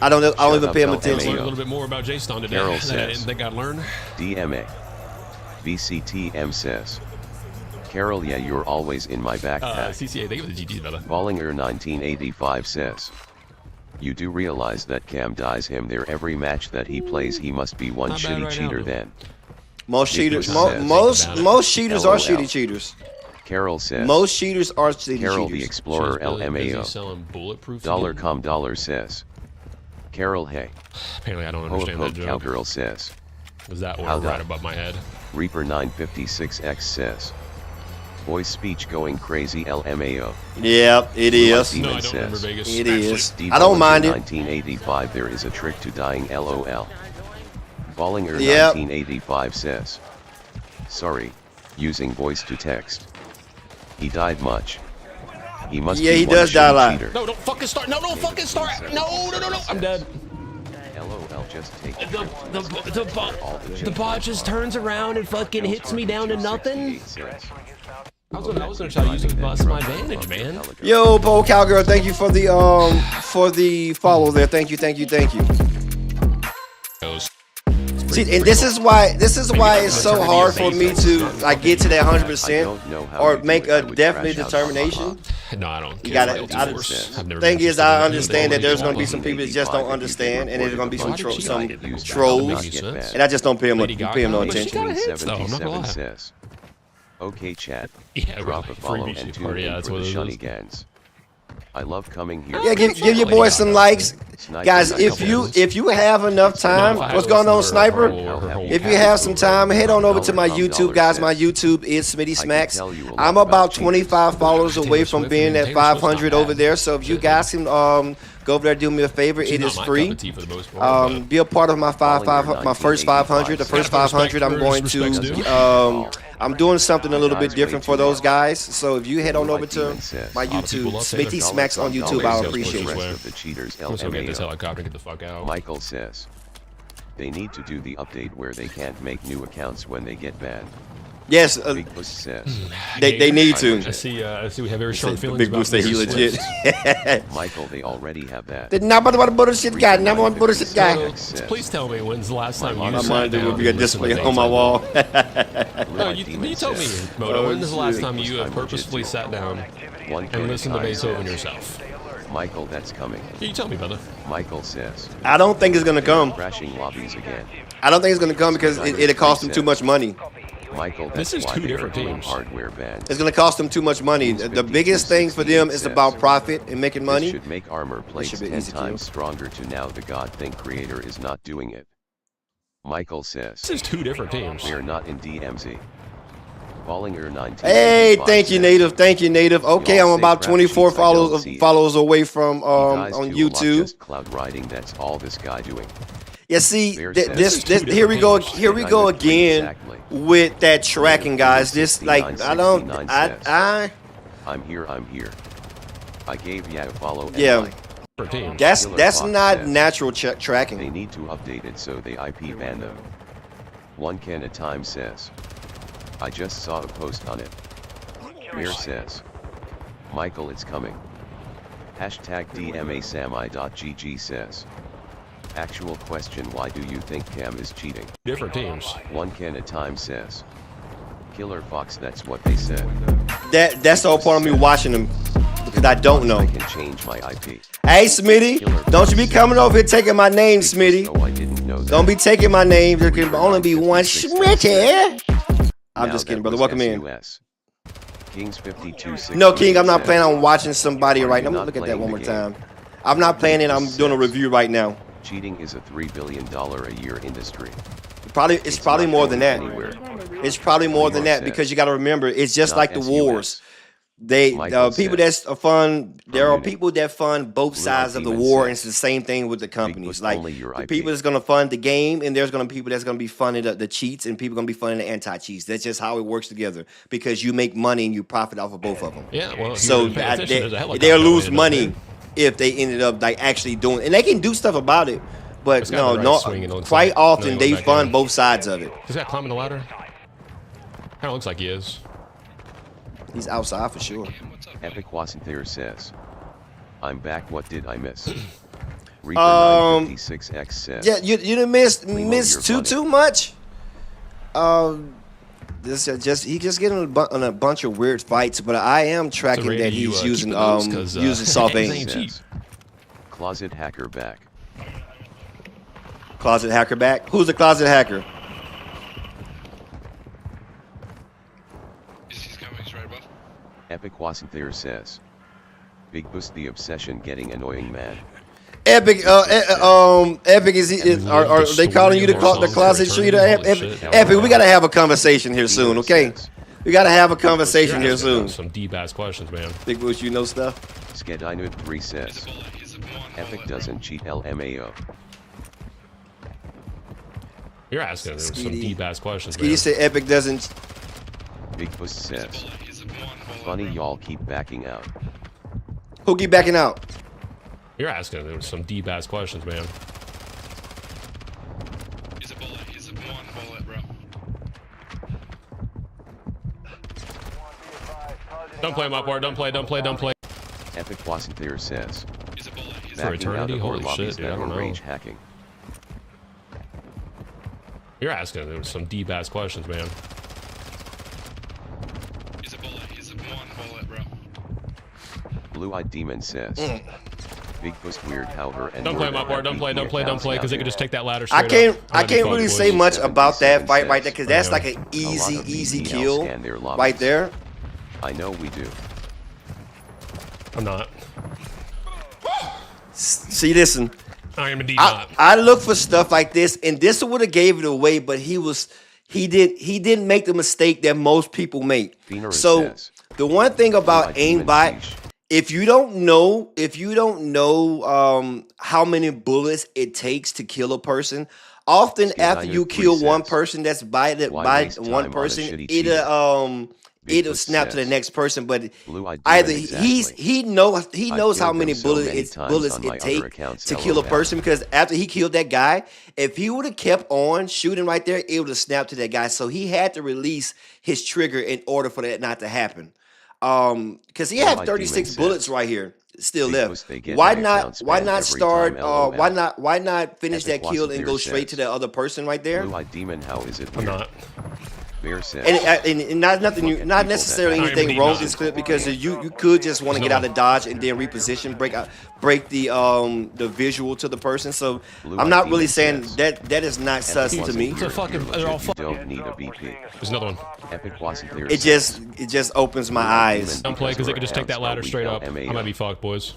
I don't Shut even up, pay them LMAO. I learned attention. a little bit more about JSON today Carol that I says. didn't think I'd learn. DMA. VCTM says. Carol, yeah, you're always in my backpack. CCA, thank you for the GGs, brother. Ballinger 1985 says. You do realize that Cam dies him there every match that he plays. He must be one Not bad shitty right now, cheater though. then. Most Big cheaters, Puss says. most cheaters are LOL. shitty cheaters. Carol says. Most cheaters are shitty Carol the cheaters. Explorer She's busy LMAO. selling bulletproof Dollar again. com dollar says. Carol hey. Apparently, I don't Ho understand ho that joke. cowgirl says. Is that How word right the- above my head? Reaper 956X says. Voice speech going crazy LMAO. Yep, it is. Demon No, I don't remember says. Vegas. It Actually, is. Steve I don't mind it. 1985 there is a trick to dying LOL. Ballinger Yep. 1985 says. Sorry. Using voice to text. He died much. He must Yeah, be he one does die a lot. cheater. No, don't fucking start. No, don't fucking start. No. I'm dead. LOL, just take The bot just turns around and fucking hits me down to nothing. I was gonna try to use this bot to my advantage, man. Yo, Bo Cowgirl, thank you for the follow there. Thank you. See, and this is why it's so hard for me to like get to that 100% or make a definite determination. No, I don't. You gotta. Thing is, I understand that there's gonna be some people that just don't understand, and there's gonna be some trolls, and I just don't pay them no attention. Says, okay, chat. Yeah, Drop a follow free and BC tune party, in yeah, that's for what the it is. shenanigans. I love coming here. Yeah, give your boy some likes, guys. If you have enough time, what's going on, Sniper? If you have some time, head on over to my YouTube, guys. My YouTube is Smitty Smacks. I'm about 25 followers away from being at 500 over there. So if you guys can go over there, do me a favor. It is free. Be a part of my first 500. The first 500, I'm going to. I'm doing something a little bit different for those guys. So if you head on over to my YouTube, Smitty Smacks on YouTube, I'll appreciate it. The cheaters, Let's go get this helicopter, get the fuck out. Michael says, they need to do the update where they can't make new accounts when they get banned. Yes, Big Puss says, they need to. I see we have very strong feelings Big about Boost say he legit. Michael, they already have that. The number one bullshit guy. Number one bullshit guy. Please tell me when's the last time you My sat monitor down will be a and listened display to on my wall. No, you told me, Moto. When is the last time you have purposefully sat down and listened to Beethoven yourself? Michael, that's coming. You tell me, brother. Michael says, I don't think it's gonna come. crashing lobbies again. I don't think it's gonna come because it'll cost them too much money. Michael, This that's is why two they are different doing teams. hardware bans. It's gonna cost them too much money. The biggest thing for them is about profit and making This money. should make armor plates should be 10 easy to times do. stronger to now the God Think creator is not doing it. Michael says, This is two different teams. we are not in DMZ. Ballinger 19. Hey, thank you, Native. Thank you, Native. Okay, I'm about 24 followers away from on YouTube. Just cloud riding, that's all this guy doing. Yeah, see, This here we go again with that tracking, guys. This like I I'm here. I gave ya a follow. And yeah. like. Different teams. That's Fox not says, natural They tracking. need to update it so they IP ban them. One can at time says, I just saw a post on it. Mir says, Michael, it's coming. Hashtag DMASAMI.GG says, actual question, why do you think Cam is cheating? Different teams. One can at time says, Killer Fox, that's what they said. That's the whole point of me watching them because I don't know. I can change my IP. Hey, Smitty, don't you be coming over here taking my name, Smitty. Oh, I didn't know that. Don't be taking my name. There can only be one Smitty. I'm Now just kidding, that brother. was Welcome in. SUS. Kings 52. No, King, I'm not says, planning on watching somebody right now. You're Look not at that playing one the more game. time. I'm not planning. I'm doing a review right now. Cheating is a $3 billion a year industry. It's probably not more than going that. anywhere. It's probably more than that because you got to remember, it's just Not like the SUS. wars. Michael People says, that's fund. There are Community. people that fund both Blue sides of the Demon war, and says, it's the same thing with the companies. was Like only your the IP. people that's gonna fund the game, and there's gonna be people that's gonna be funding the cheats, and people gonna be funding the anti-cheats. That's just how it works together because you make money and you profit off of both of them. Yeah, well, if So you pay attention, there's a helicopter they'll that lose ended up money there. if they ended up like actually doing, and they can do stuff about it. But It's got the right swing and looks quite like- often no, they back fund in. both sides of it. Is that climbing the ladder? Kind of looks like he is. He's outside for sure. Epic wasn't there says, I'm back, what did I miss? Reaper 956X says, Yeah, you didn't miss you're too much. This he just getting on a bunch of weird fights, but I am tracking Rady, that you, he's keep using the notes 'cause, using soft things aim. ain't cheap. says, Closet hacker back. Closet hacker back. Who's the closet hacker? He's coming, he's right above. Epic wasn't there says, Big Boost the obsession getting annoying man. Epic, Epic are they calling you the closet shooter? Epic, we gotta have a conversation here soon, okay? We gotta have a conversation here soon. Some deep ass questions, man. Big Bush, you know stuff. Skedinut 3 says, Epic doesn't cheat LMAO. You're asking some Skeety. deep ass questions, Skeety man. said Epic doesn't. Big Puss says. Funny y'all keep backing out. Who keep backing out? You're asking some deep ass questions, man. He's a bullet. He's one bullet, bro. Don't play my part. Don't play. Don't play. Don't play. Epic Wasenthere says. He's a bullet. He's For Backing out eternity? of our Holy lobbies shit, dude, that I don't were know. rage hacking. You're asking some deep ass questions, man. He's a bullet. He's one bullet, bro. Blue-eyed demon says. Big Puss weird how her and Don't play my part. Don't play. Don't play. Don't play. Because they could just take that ladder straight I up. can't really say much about that fight right there because that's like an lot easy of kill scan their lobbies. right there. I know we do. I'm not. See, listen. I am indeed not. I look for stuff like this, and this would have gave it away, but he didn't make the mistake that most people make. Phoenix So says. the one thing about Blue-eyed demon aimbot, sheesh. if you don't know how many bullets it takes to kill a person, often Skid after Diner you 3 kill one says. person that's by Why waste one time on a person, shitty cheater? Big it'll Puss snap to the says. next person. But Blue-eyed either demon, exactly. he knows how killed many them so many bullets times bullets on my it other takes accounts, to kill a LOL. person. Because after he killed that guy, if he would have kept on shooting right there, it would have snapped to that guy. So he had to release his trigger in order for that not to happen. Because he had Blue-eyed 36 demon bullets says. right here still Big left. Puss, they get Why my not? accounts Why banned not every start? time, LOL. Why not finish Epic that kill and go Wasenthere straight to says. the other person right there? Blue-eyed demon, how is it I'm weird? not. Bear says. And not nothing, Look at not people necessarily that- I am anything indeed wrong not. with this clip because you could just want to get out of dodge and then reposition, break the visual to the person. So Blue I'm not ID really saying says. that is not sus Epic to me. It's a fucking- Wasenthere, they're all you don't need a BP. There's another one. Epic Wasenthere It says. just opens my eyes. Don't play because they could just take that ladder Accounts straight are up. I weak, might be fucked, boys.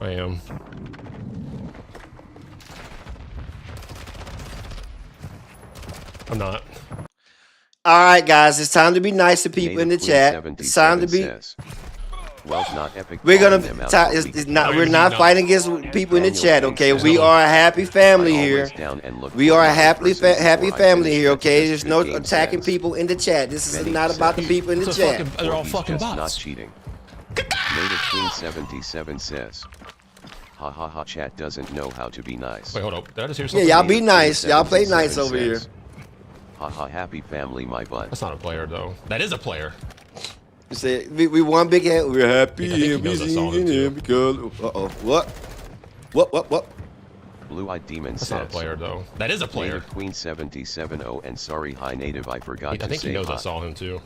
I am. I'm not. All right, guys, it's time to be nice to people in the Native chat. Queen It's time to 77 be. says, well, not epic. We're gonna. calling them out It's, for it's weak. not. No, We're you're not not. fighting against people in the Daniel chat. Okay, King we says, are a happy family I here. always down and look We for are a another happy person happy before I family finish here. it. Okay, Just there's good no game attacking sense. people in the chat. This is Many not about the says. people in the It's a chat. fucking- they're Or all he's fucking just not bots. cheating. Native Queen 77 says, ha ha ha, chat doesn't know how to be nice. Wait, hold up. Did I just hear Yeah, something? y'all be Native nice. Queen Y'all play 77 nice over here. says, ha ha, happy family, my butt. That's not a player, though. That is a player. You say we one big hand. We're happy I think he and we knows us all, singing too. it because what? Blue-eyed demon That's says, not a player, though. That is a player. Native Queen 77 oh, and sorry, hi native, I forgot I to think say he knows hi. I saw him, too.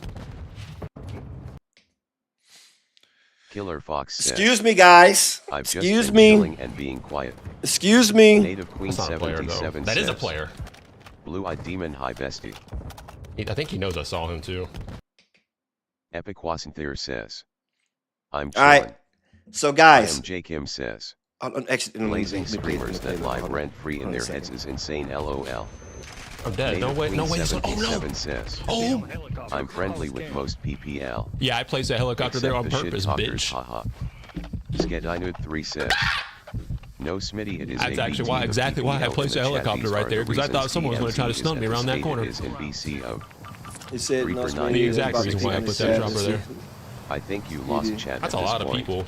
Killer Fox says, Excuse me, guys. I've just Excuse been me. chilling and being quiet. Excuse me. Native Queen That's not a player, though. 77 That says, is a player. Blue-eyed demon, hi bestie. I think he knows I saw him, too. Epic Wasenthere says, I'm All chilling. right. So, I guys, am J. Kim says, actually, blazing screamers that lie rent-free in their heads is insane, lol. I'm dead. Native No way. No Queen way. Oh, no. 77 says, Oh. I'm friendly with most PPL. Yeah, I placed that helicopter there on Except the purpose, shit talkers, bitch. haha. Skedinud 3 says, no Smitty, it is That's a actually BT why, of exactly why I PPL placed in a the chat. helicopter These right are there, the because I thought reasons someone was going to try to DMZ stun me is around that as corner. stated in BCO. it said Reaper no, 9 The exact is reason why I about put to that be dropper there. I think you lost chat That's at a this lot of point. people.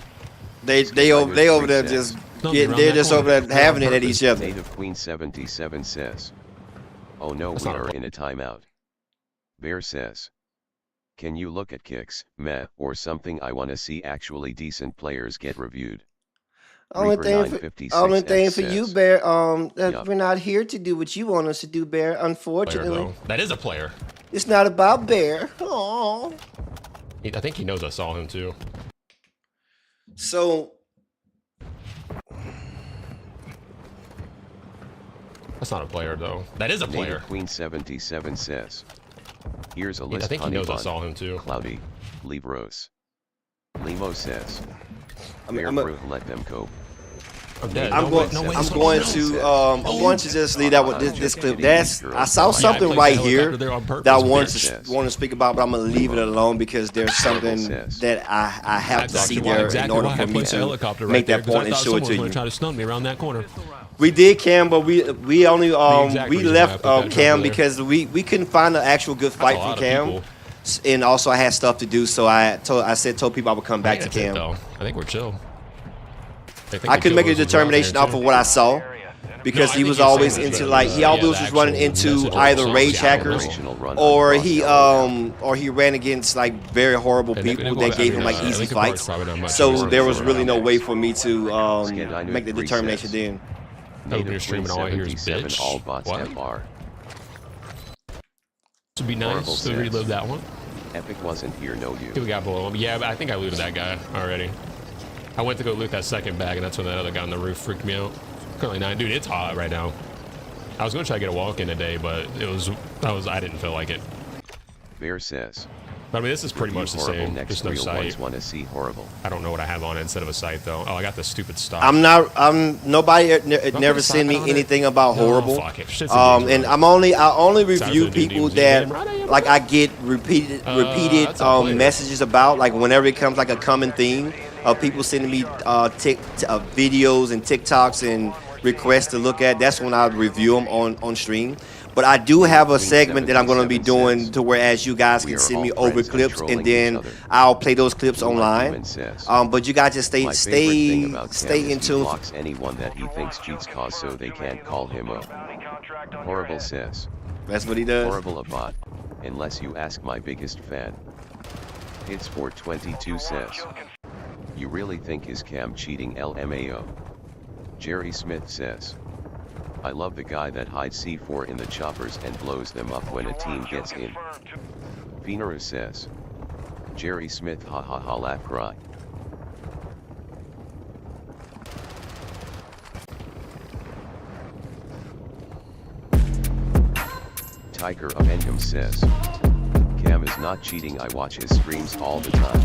They over there just they're just over there having it at each other. Native Queen 77 says, oh no, That's we not a are in a timeout. Bear says, can you look at kicks, meh, or something? I wanna see actually decent players get reviewed. Only Reaper thing 956 for you, says, Bear. That Yup. we're not here to do what you want us to do, Bear. Player, Unfortunately, though. That is a player. it's not about Bear. Oh, I think he knows I saw him, too. so That's not a player, though. That is a player. Native Queen 77 says, here's a list. I think he knows I Honeybun, saw him, too. Cloudy, Libros. Limo says, I mean, Bear Brew, let them cope. I'm dead. I'm No going. way, no way. I'm Oh, going no. to just leave that with this clip. I saw Yeah, I something placed right the here helicopter there on purpose, that I bitch. want to speak about, but I'm gonna leave it alone because there's something that I have to That's see actually why, there in exactly order why for I me placed the to helicopter right make there, that 'cause point I and thought show it someone to was going you. to try to stun me around that corner. We did Cam, but we only exact we reason why I left put that Cam over there. because we couldn't find an actual good That's fight a from lot of Cam. people. and also I had stuff to do, so I told people I would come back to Cam. I think we're chill. I couldn't make a determination off of what I saw. Because he was always into he always was running into either rage hackers or he ran against like very horrible people that gave him like easy fights. So there was really no way for me to make the determination then. Open your stream and all I hear is bitch. All bots What? FR. Would be nice to relive that one. Epic wasn't here, no you. We got below him. Yeah, but I think I looted that guy already. I went to go loot that second bag, and that's when that other guy on the roof freaked me out. Currently 9. Dude, it's hot right now. I was gonna try to get a walk in today, but I didn't feel like it. Bear says. But I mean, this is pretty much the same. Next There's no sight. Want to see horrible. I don't know what I have on it instead of a sight though. Oh, I got the stupid stock. Nobody never sent me anything about horrible. Fuck it. Shit's And I only review people that like I get repeated messages about, like whenever it comes like a common theme of people sending me videos and TikToks and requests to look at. That's when I review them on stream. But I do have a segment that I'm going to be doing to whereas you guys can send me over clips and then I'll play those clips online. But you guys just stay in tune. Blocks anyone that he thinks cheats cause so they can't call him up. Horrible says. That's what he does. Horrible a bot, unless you ask my biggest fan. Hits 422 says. You really think is Cam cheating LMAO? Jerry Smith says. I love the guy that hides C4 in the choppers and blows them up when a team gets in. Pinaru says. Jerry Smith ha ha ha laugh cry. Tiger of Engum says. Cam is not cheating, I watch his streams all the time.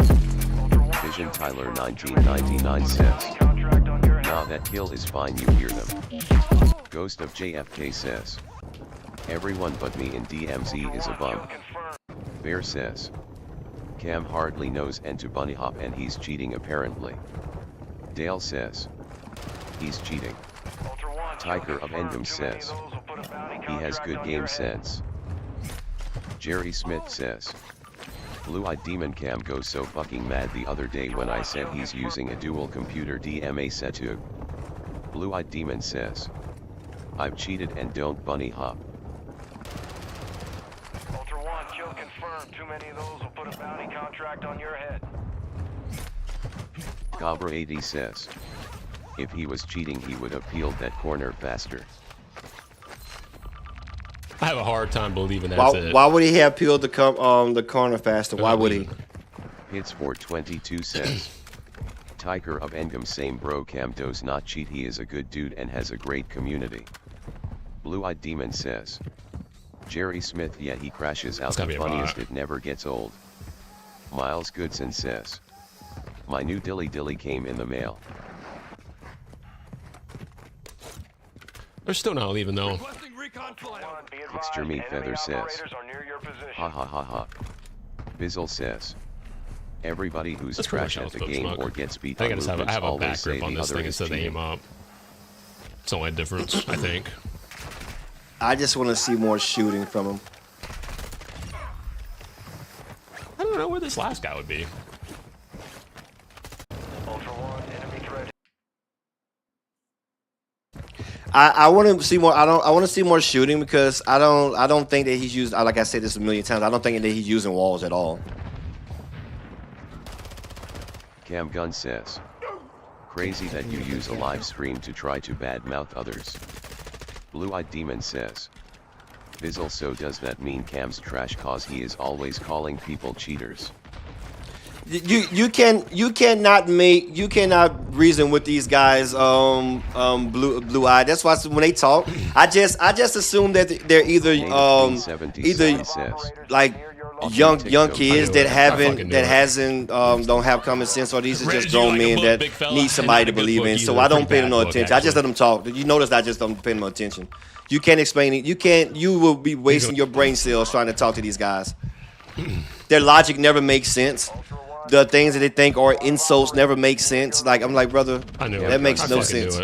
Vision Tyler 1999 says. Nah, that kill is fine, you hear them. Ghost of JFK says. Everyone but me in DMZ is a bum. Bear says. Cam hardly knows N to bunny hop and he's cheating apparently. Dale says. He's cheating. Tiger of Engum says. He has good game sense. Jerry Smith says. Blue-eyed demon Cam goes so fucking mad the other day when I said he's using a dual computer DMA Setug. Blue-eyed demon says. I've cheated and don't bunny hop. Ultra One, kill confirmed. Too many of those will put a bounty contract on your head. Cobra 80 says. If he was cheating he would have peeled that corner faster. I have a hard time believing that's it. Why would he have peeled the corner faster? Why would he? Hits 422 says. Tiger of Engum same bro, Cam does not cheat, he is a good dude and has a great community. Blue-eyed demon says. Jerry Smith, yeah, he crashes out the funniest, it never gets old. Miles Goodson says. My new dilly dilly came in the mail. They're still not leaving though. Extreme Feather says. Ha ha ha ha. Bizzle says. Everybody who's trash at the game or gets beat on movements I have a back always say grip on the this other thing is instead of cheating. aim up. It's the only difference, I think. I just want to see more shooting from him. I don't know where this last guy would be. Ultra One, enemy threat. I want to see more. I want to see more shooting because I don't think that he's used. Like I said this a million times. I don't think that he's using walls at all. Cam Gun says. Crazy that you use a live stream to try to badmouth others. Blue-eyed demon says. Bizzle, so does that mean Cam's trash cause he is always calling people cheaters? You cannot reason with these guys blue eyed. That's why when they talk, I just assume that they're either like young kids that don't have common sense, or these are just grown men that need somebody to believe in. So I don't pay them no attention. I just let them talk. You notice I just don't pay them no attention. You can't explain it. You will be wasting your brain cells trying to talk to these guys. Their logic never makes sense. The things that they think are insults never make sense. Like I'm like, brother, that makes no sense.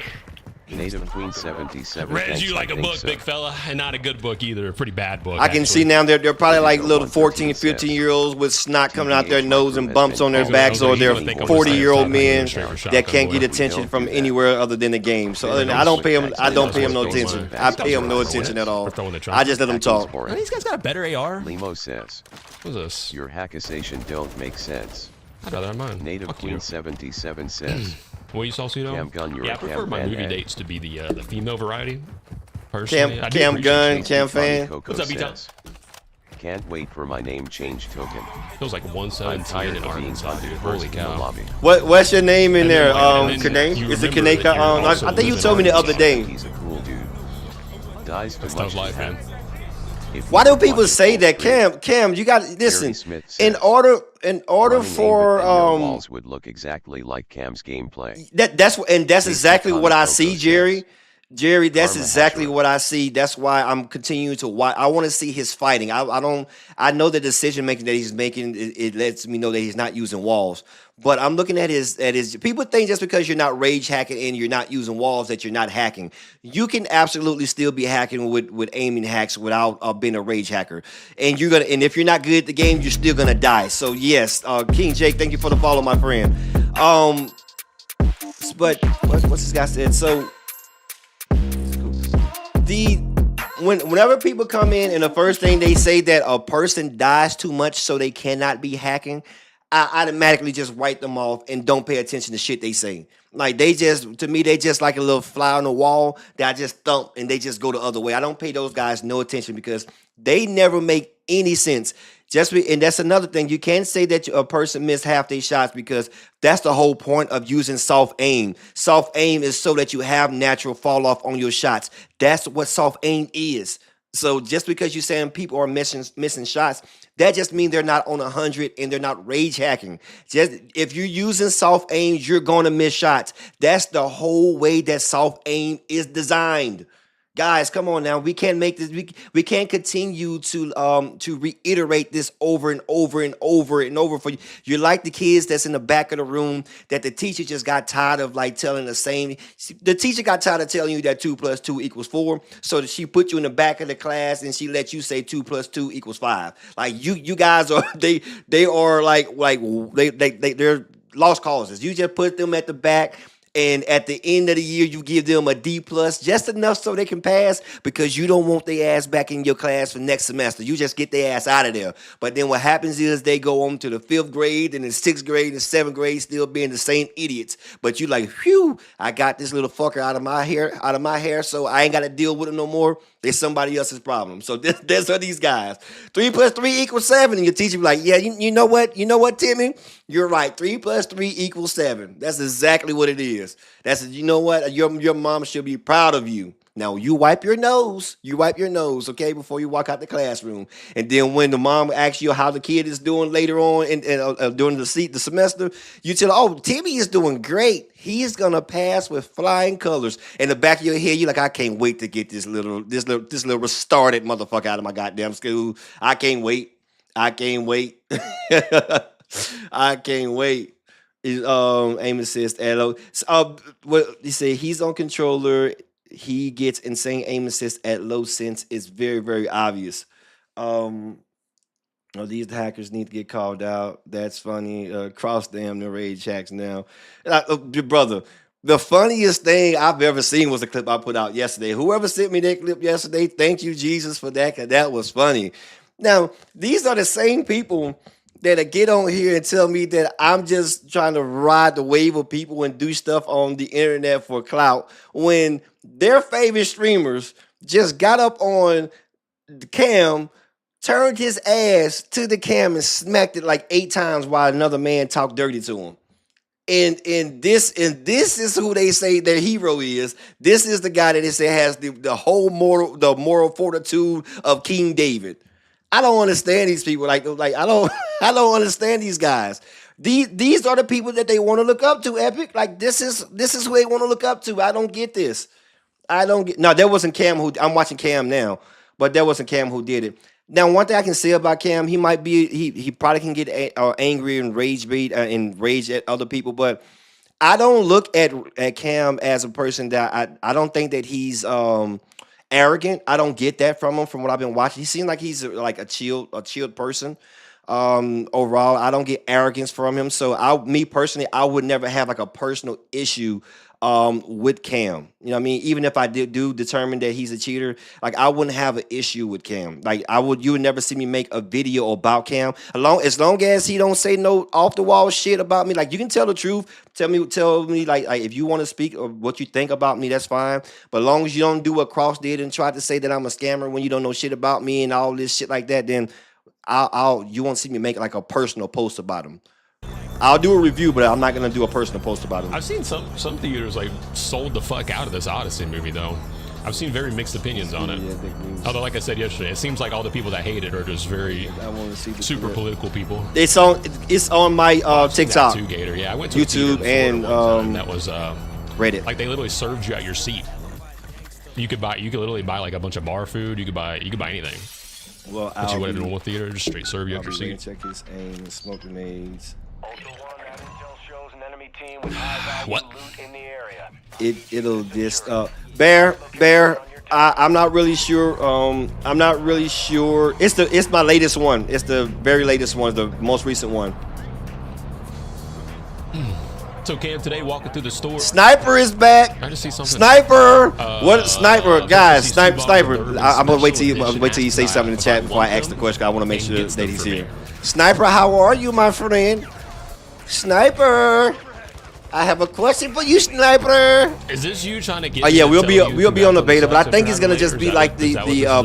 Native Queen 77. Read thanks, you like I a think book, so. big fella, and not a good book either. A pretty bad book. I can see actually. now they're probably like little 14, 113 15-year-olds with snot coming out their TBH nose and bumps on their micro backs, has or been they're called think I'm 40-year-old gonna men straight for that shotgun can't boy. get attention don't from do that. anywhere other than the game. So Yeah, I don't pay them. switch I don't backs pay them no and attention. forth. I pay them no Backs attention at all. We're throwing the I trunk. just let them Hacking's talk. boring. These guys got a better AR. Limo says, What's this? your hackasation don't make sense. I'd rather have mine. Native Fuck Queen you. 77 says, What you saw, Cedo? Cam Gun, you're Yeah, I a prefer cam my man, movie eh? dates to be the female variety. Personally, I do Cam appreciate Gun, it. Cam Funny Fan. Coco What's up, B-Town? says, can't wait for my name change token. It was like I'm 117 tired in of being Arkansas, dude. Holy controversial in the cow. lobby. What's your name in And there? then, and then Kane? you Is it remember Kaneka? that you're I also think you living told me the in other day. He's a cool dude. Dies too That's much tough life, to man. have. If Why you do can people watch it say for that? free, Cam, you got listen. Smith In says, order running for aim within your walls would look exactly like Cam's gameplay. that's Casey exactly what I Comico see, says, Jerry. Jerry, that's Karma exactly Hashira. what I see. That's why I'm continuing to watch. I want to see his fighting. I know the decision making that he's making. It lets me know that he's not using walls. But I'm looking at his. People think just because you're not rage hacking and you're not using walls that you're not hacking. You can absolutely still be hacking with aiming hacks without being a rage hacker. And if you're not good at the game, you're still gonna die. So yes, King Jake, thank you for the follow, my friend. But what's this guy said? So. Whenever people come in and the first thing they say that a person dies too much so they cannot be hacking, I automatically just write them off and don't pay attention to shit they say. Like they just like a little fly on the wall that I just thump and they just go the other way. I don't pay those guys no attention because they never make any sense. And that's another thing. You can't say that a person missed half their shots because that's the whole point of using soft aim. Soft aim is so that you have natural fall off on your shots. That's what soft aim is. So just because you're saying people are missing shots, that just means they're not on 100 and they're not rage hacking. Just if you're using soft aim, you're going to miss shots. That's the whole way that soft aim is designed. Guys, come on now. We can't make this. We can't continue to reiterate this over and over and over and over for you. You're like the kids that's in the back of the room that the teacher just got tired of like telling the same. The teacher got tired of telling you that 2 + 2 = 4, so that she put you in the back of the class and she let you say 2 + 2 = 5. Like you guys are they are like they're lost causes. You just put them at the back. And at the end of the year, you give them a D+, just enough so they can pass because you don't want their ass back in your class for next semester. You just get their ass out of there. But then what happens is they go on to the 5th grade and the 6th grade and 7th grade still being the same idiots. But you like, phew, I got this little fucker out of my hair, so I ain't got to deal with it no more. It's somebody else's problem. So this are these guys. 3 + 3 = 7. And your teacher be like, yeah, you know what? You know what, Timmy? You're right. 3 + 3 = 7. That's exactly what it is. You know what? Your mom should be proud of you. Now you wipe your nose. Okay, before you walk out the classroom. And then when the mom asks you how the kid is doing later on during the semester, you tell her, "Oh, Timmy is doing great. He's gonna pass with flying colors." In the back of your head, you're like, "I can't wait to get this little retarded motherfucker out of my goddamn school. I can't wait. I can't wait. I can't wait." Aim assist, LO. What he said, he's on controller. He gets insane aim assist at low sense. It's very, very obvious. These hackers need to get called out. That's funny. Cross damn the rage hacks now. Brother, the funniest thing I've ever seen was the clip I put out yesterday. Whoever sent me that clip yesterday, thank you, Jesus, for that, because that was funny. Now, these are the same people that get on here and tell me that I'm just trying to ride the wave of people and do stuff on the internet for clout when their favorite streamers just got up on the cam, turned his ass to the cam and smacked it like 8 times while another man talked dirty to him. And this is who they say their hero is. This is the guy that they say has the whole moral fortitude of King David. I don't understand these people. I don't understand these guys. These are the people that they want to look up to, Epic. Like this is who they want to look up to. I don't get this. No, that wasn't Cam I'm watching Cam now, but that wasn't Cam who did it. Now, one thing I can say about Cam, he probably can get angry and rage bait and rage at other people, but I don't look at Cam as a person that I don't think that he's arrogant. I don't get that from him from what I've been watching. He seems like he's like a chilled person. Overall, I don't get arrogance from him. So me personally, I would never have like a personal issue with Cam. You know what I mean? Even if I do determine that he's a cheater, like I wouldn't have an issue with Cam. Like you would never see me make a video about Cam. As long as he don't say no off the wall shit about me. Like you can tell the truth. Tell me like if you want to speak or what you think about me, that's fine. But as long as you don't do what Cross did and try to say that I'm a scammer when you don't know shit about me and all this shit like that, then you won't see me make like a personal post about him. I'll do a review, but I'm not gonna do a personal post about him. I've seen some theaters like sold the fuck out of this Odyssey movie though. I've seen very mixed opinions on it. Although, like I said yesterday, it seems like all the people that hate it are just very super political people. It's on my TikTok, Gator. Yeah, I went to YouTube, and that was Reddit. Like they literally served you at your seat. You could literally buy like a bunch of bar food. You could buy anything. Well, but you went to a normal theater, just straight serve you at your seat. Check his aim and smoke grenades. Ultra One, that intel shows an enemy team with high value loot in the area. It'll just Bear. I'm not really sure. I'm not really sure. It's my latest one. It's the very latest one, the most recent one. So Cam, today walking through the store, Sniper is back. I just see something. Sniper, what Sniper, guys? Sniper. I'm gonna wait till you say something in the chat before I ask the question. I want to make sure that he's here. Sniper, how are you, my friend? Sniper, I have a question for you, Sniper. Is this you trying to get? Oh yeah, we'll be on the beta, but I think it's gonna just be like the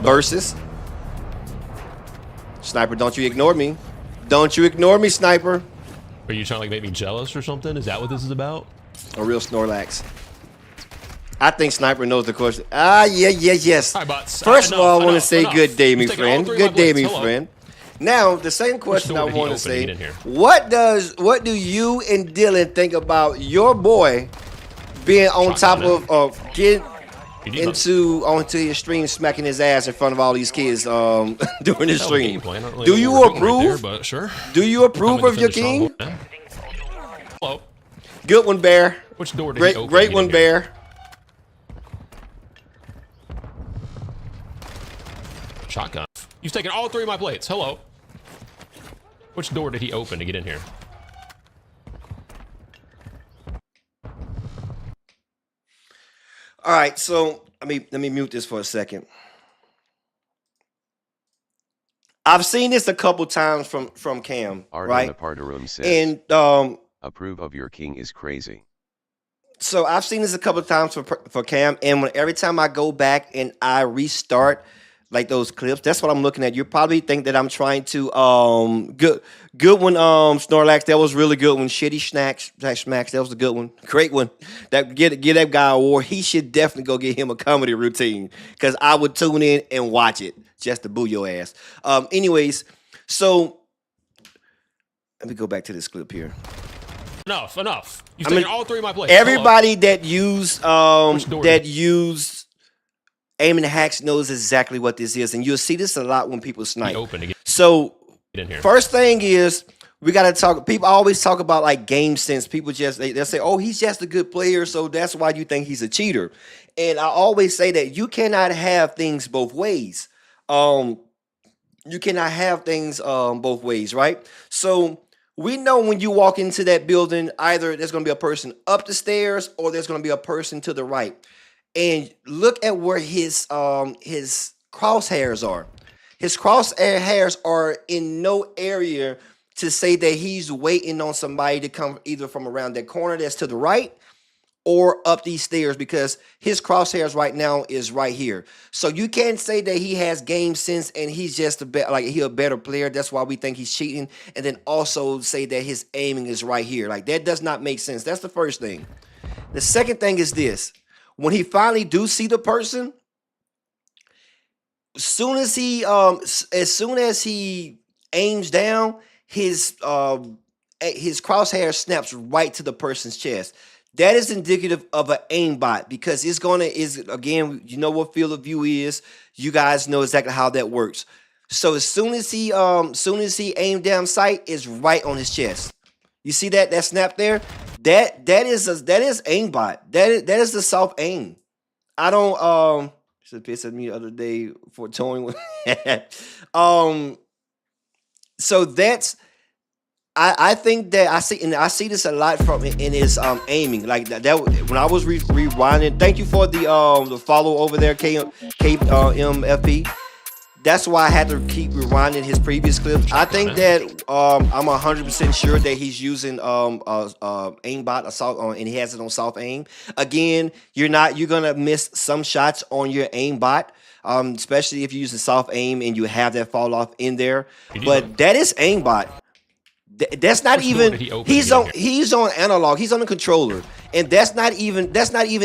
versus. Sniper, don't you ignore me. Don't you ignore me, Sniper. Are you trying to like make me jealous or something? Is that what this is about? A real Snorlax. I think Sniper knows the question. Yes. Right, but, First of all, I want to say enough. good day, me friend. Good day, me Hello. friend. Now, the same question I want to say. in here? What do you and Dylan think about your boy being on top of getting onto his stream, smacking his ass in front of all these kids during his stream? Do you approve? But sure. Do you approve of your king? Hello. Good one, Bear. Which door did he open? Great one, Bear. Shotgun. You've taken all three of my plates. Hello. Which door did he open to get in here? All right, so let me mute this for a second. I've seen this a couple times from Cam, right? Says, and approve of your king is crazy. So I've seen this a couple of times for Cam, and every time I go back and I restart like those clips, that's what I'm looking at. You probably think that I'm trying to good one, Snorlax. That was really good one. Shitty Smacks, that was a good one. Great one. That get that guy an award. He should definitely go get him a comedy routine, because I would tune in and watch it just to boo your ass. Anyways, so let me go back to this clip here. Enough. You've taken all three of my plates. Everybody that used aiming hacks knows exactly what this is, and you'll see this a lot when people snipe. So first thing is, we got to talk. People always talk about like game sense. People just they'll say, "Oh, he's just a good player, so that's why you think he's a cheater." And I always say that you cannot have things both ways. You cannot have things both ways, right? So we know when you walk into that building, either there's going to be a person up the stairs or there's going to be a person to the right. And look at where his crosshairs are. His crosshairs are in no area to say that he's waiting on somebody to come either from around that corner that's to the right or up these stairs, because his crosshairs right now is right here. So you can't say that he has game sense and he's just a better player. That's why we think he's cheating. And then also say that his aiming is right here. Like, that does not make sense. That's the first thing. The second thing is this. When he finally do see the person, as soon as he aims down, his crosshair snaps right to the person's chest. That is indicative of an aimbot, because again, you know what field of view is. You guys know exactly how that works. So as soon as he aimed down sight, is right on his chest. You see that snap there? that is aimbot. That is the soft aim. I don't should pissed at me the other day for towing with um so that's I think that I see this a lot from in his aiming like that when I was rewinding. Thank you for the follow over there, MFP. That's why I had to keep rewinding his previous clips. I think that I'm 100% sure that he's using aimbot assault on, and he has it on soft aim. Again, you're gonna miss some shots on your aimbot, especially if you use the soft aim and you have that fall off in there. But that is aimbot. That's not even he's on analog. He's on the controller, and that's not even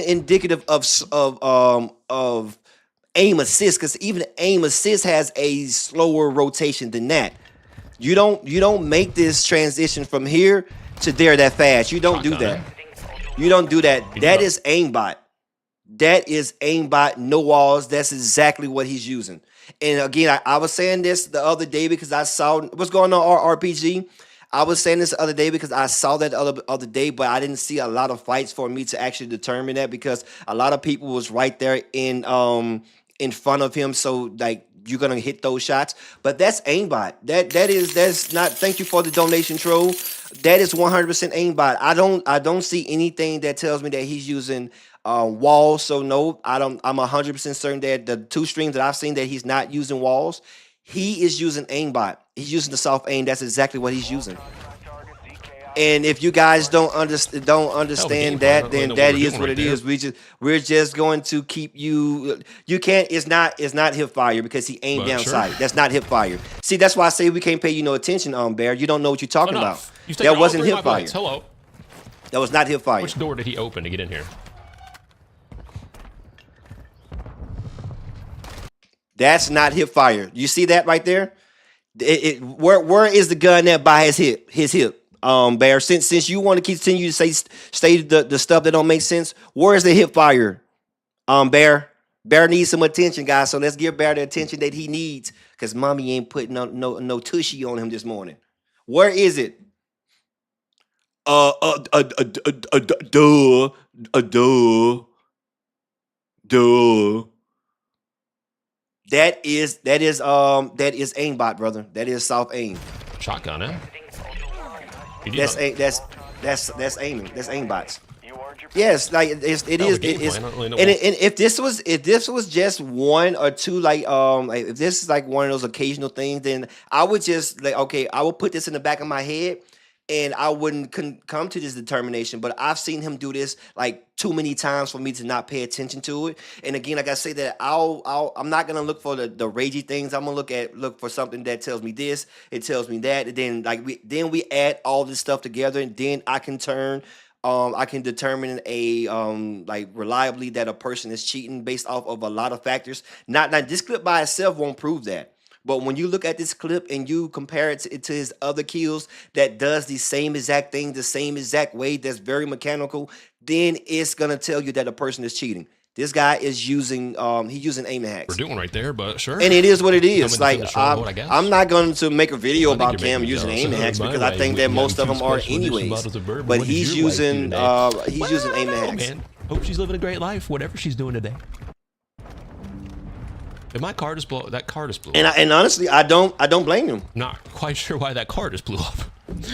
indicative of aim assist, because even aim assist has a slower rotation than that. You don't make this transition from here to there that fast. You don't do that. You don't do that. That is aimbot. That is aimbot. No walls. That's exactly what he's using. And again, I was saying this the other day because I saw what's going on RPG. I was saying this the other day because I saw that the other day, but I didn't see a lot of fights for me to actually determine that, because a lot of people was right there in front of him. So like you're gonna hit those shots, but that's aimbot. That's not. Thank you for the donation, troll. That is 100% aimbot. I don't see anything that tells me that he's using walls. So no, I don't. I'm 100% certain that the two streams that I've seen that he's not using walls. He is using aimbot. He's using the soft aim. That's exactly what he's using. And if you guys don't understand that, then that is what it is. We're just going to keep you. You can't. It's not hip fire because he aimed down sight. That's not hip fire. See, that's why I say we can't pay you no attention, Bear. You don't know what you're talking about. That wasn't hip fire. Hello. That was not hip fire. Which door did he open to get in here? That's not hip fire. You see that right there? Where is the gun at by his hip? Bear. Since you want to continue to say the stuff that don't make sense, where is the hip fire? Bear. Bear needs some attention, guys. So let's give Bear the attention that he needs, because mommy ain't putting no tushy on him this morning. Where is it? Duh. That is aimbot, brother. That is soft aim. Shotgun, eh? That's aiming. That's aimbots. Yes, like it is. And if this was just one or two, like if this is like one of those occasional things, then I would just like, okay, I will put this in the back of my head, and I wouldn't come to this determination. But I've seen him do this like too many times for me to not pay attention to it. And again, like I say, that I'm not gonna look for the ragey things. I'm gonna look for something that tells me this, it tells me that, and then we add all this stuff together, and then I can determine like reliably that a person is cheating based off of a lot of factors. Not this clip by itself won't prove that. But when you look at this clip and you compare it to his other kills that does the same exact thing, the same exact way, that's very mechanical, then it's gonna tell you that a person is cheating. This guy is using he's using aim hacks. We're doing right there, but sure. And it is what it is. Like I'm not going to make a video about Cam using aim hacks, because I think that most of them are anyways. But he's using aim hacks. Man, hope she's living a great life, whatever she's doing today. Did my car just blow? That car just blew. And honestly, I don't blame him. Not quite sure why that car just blew up.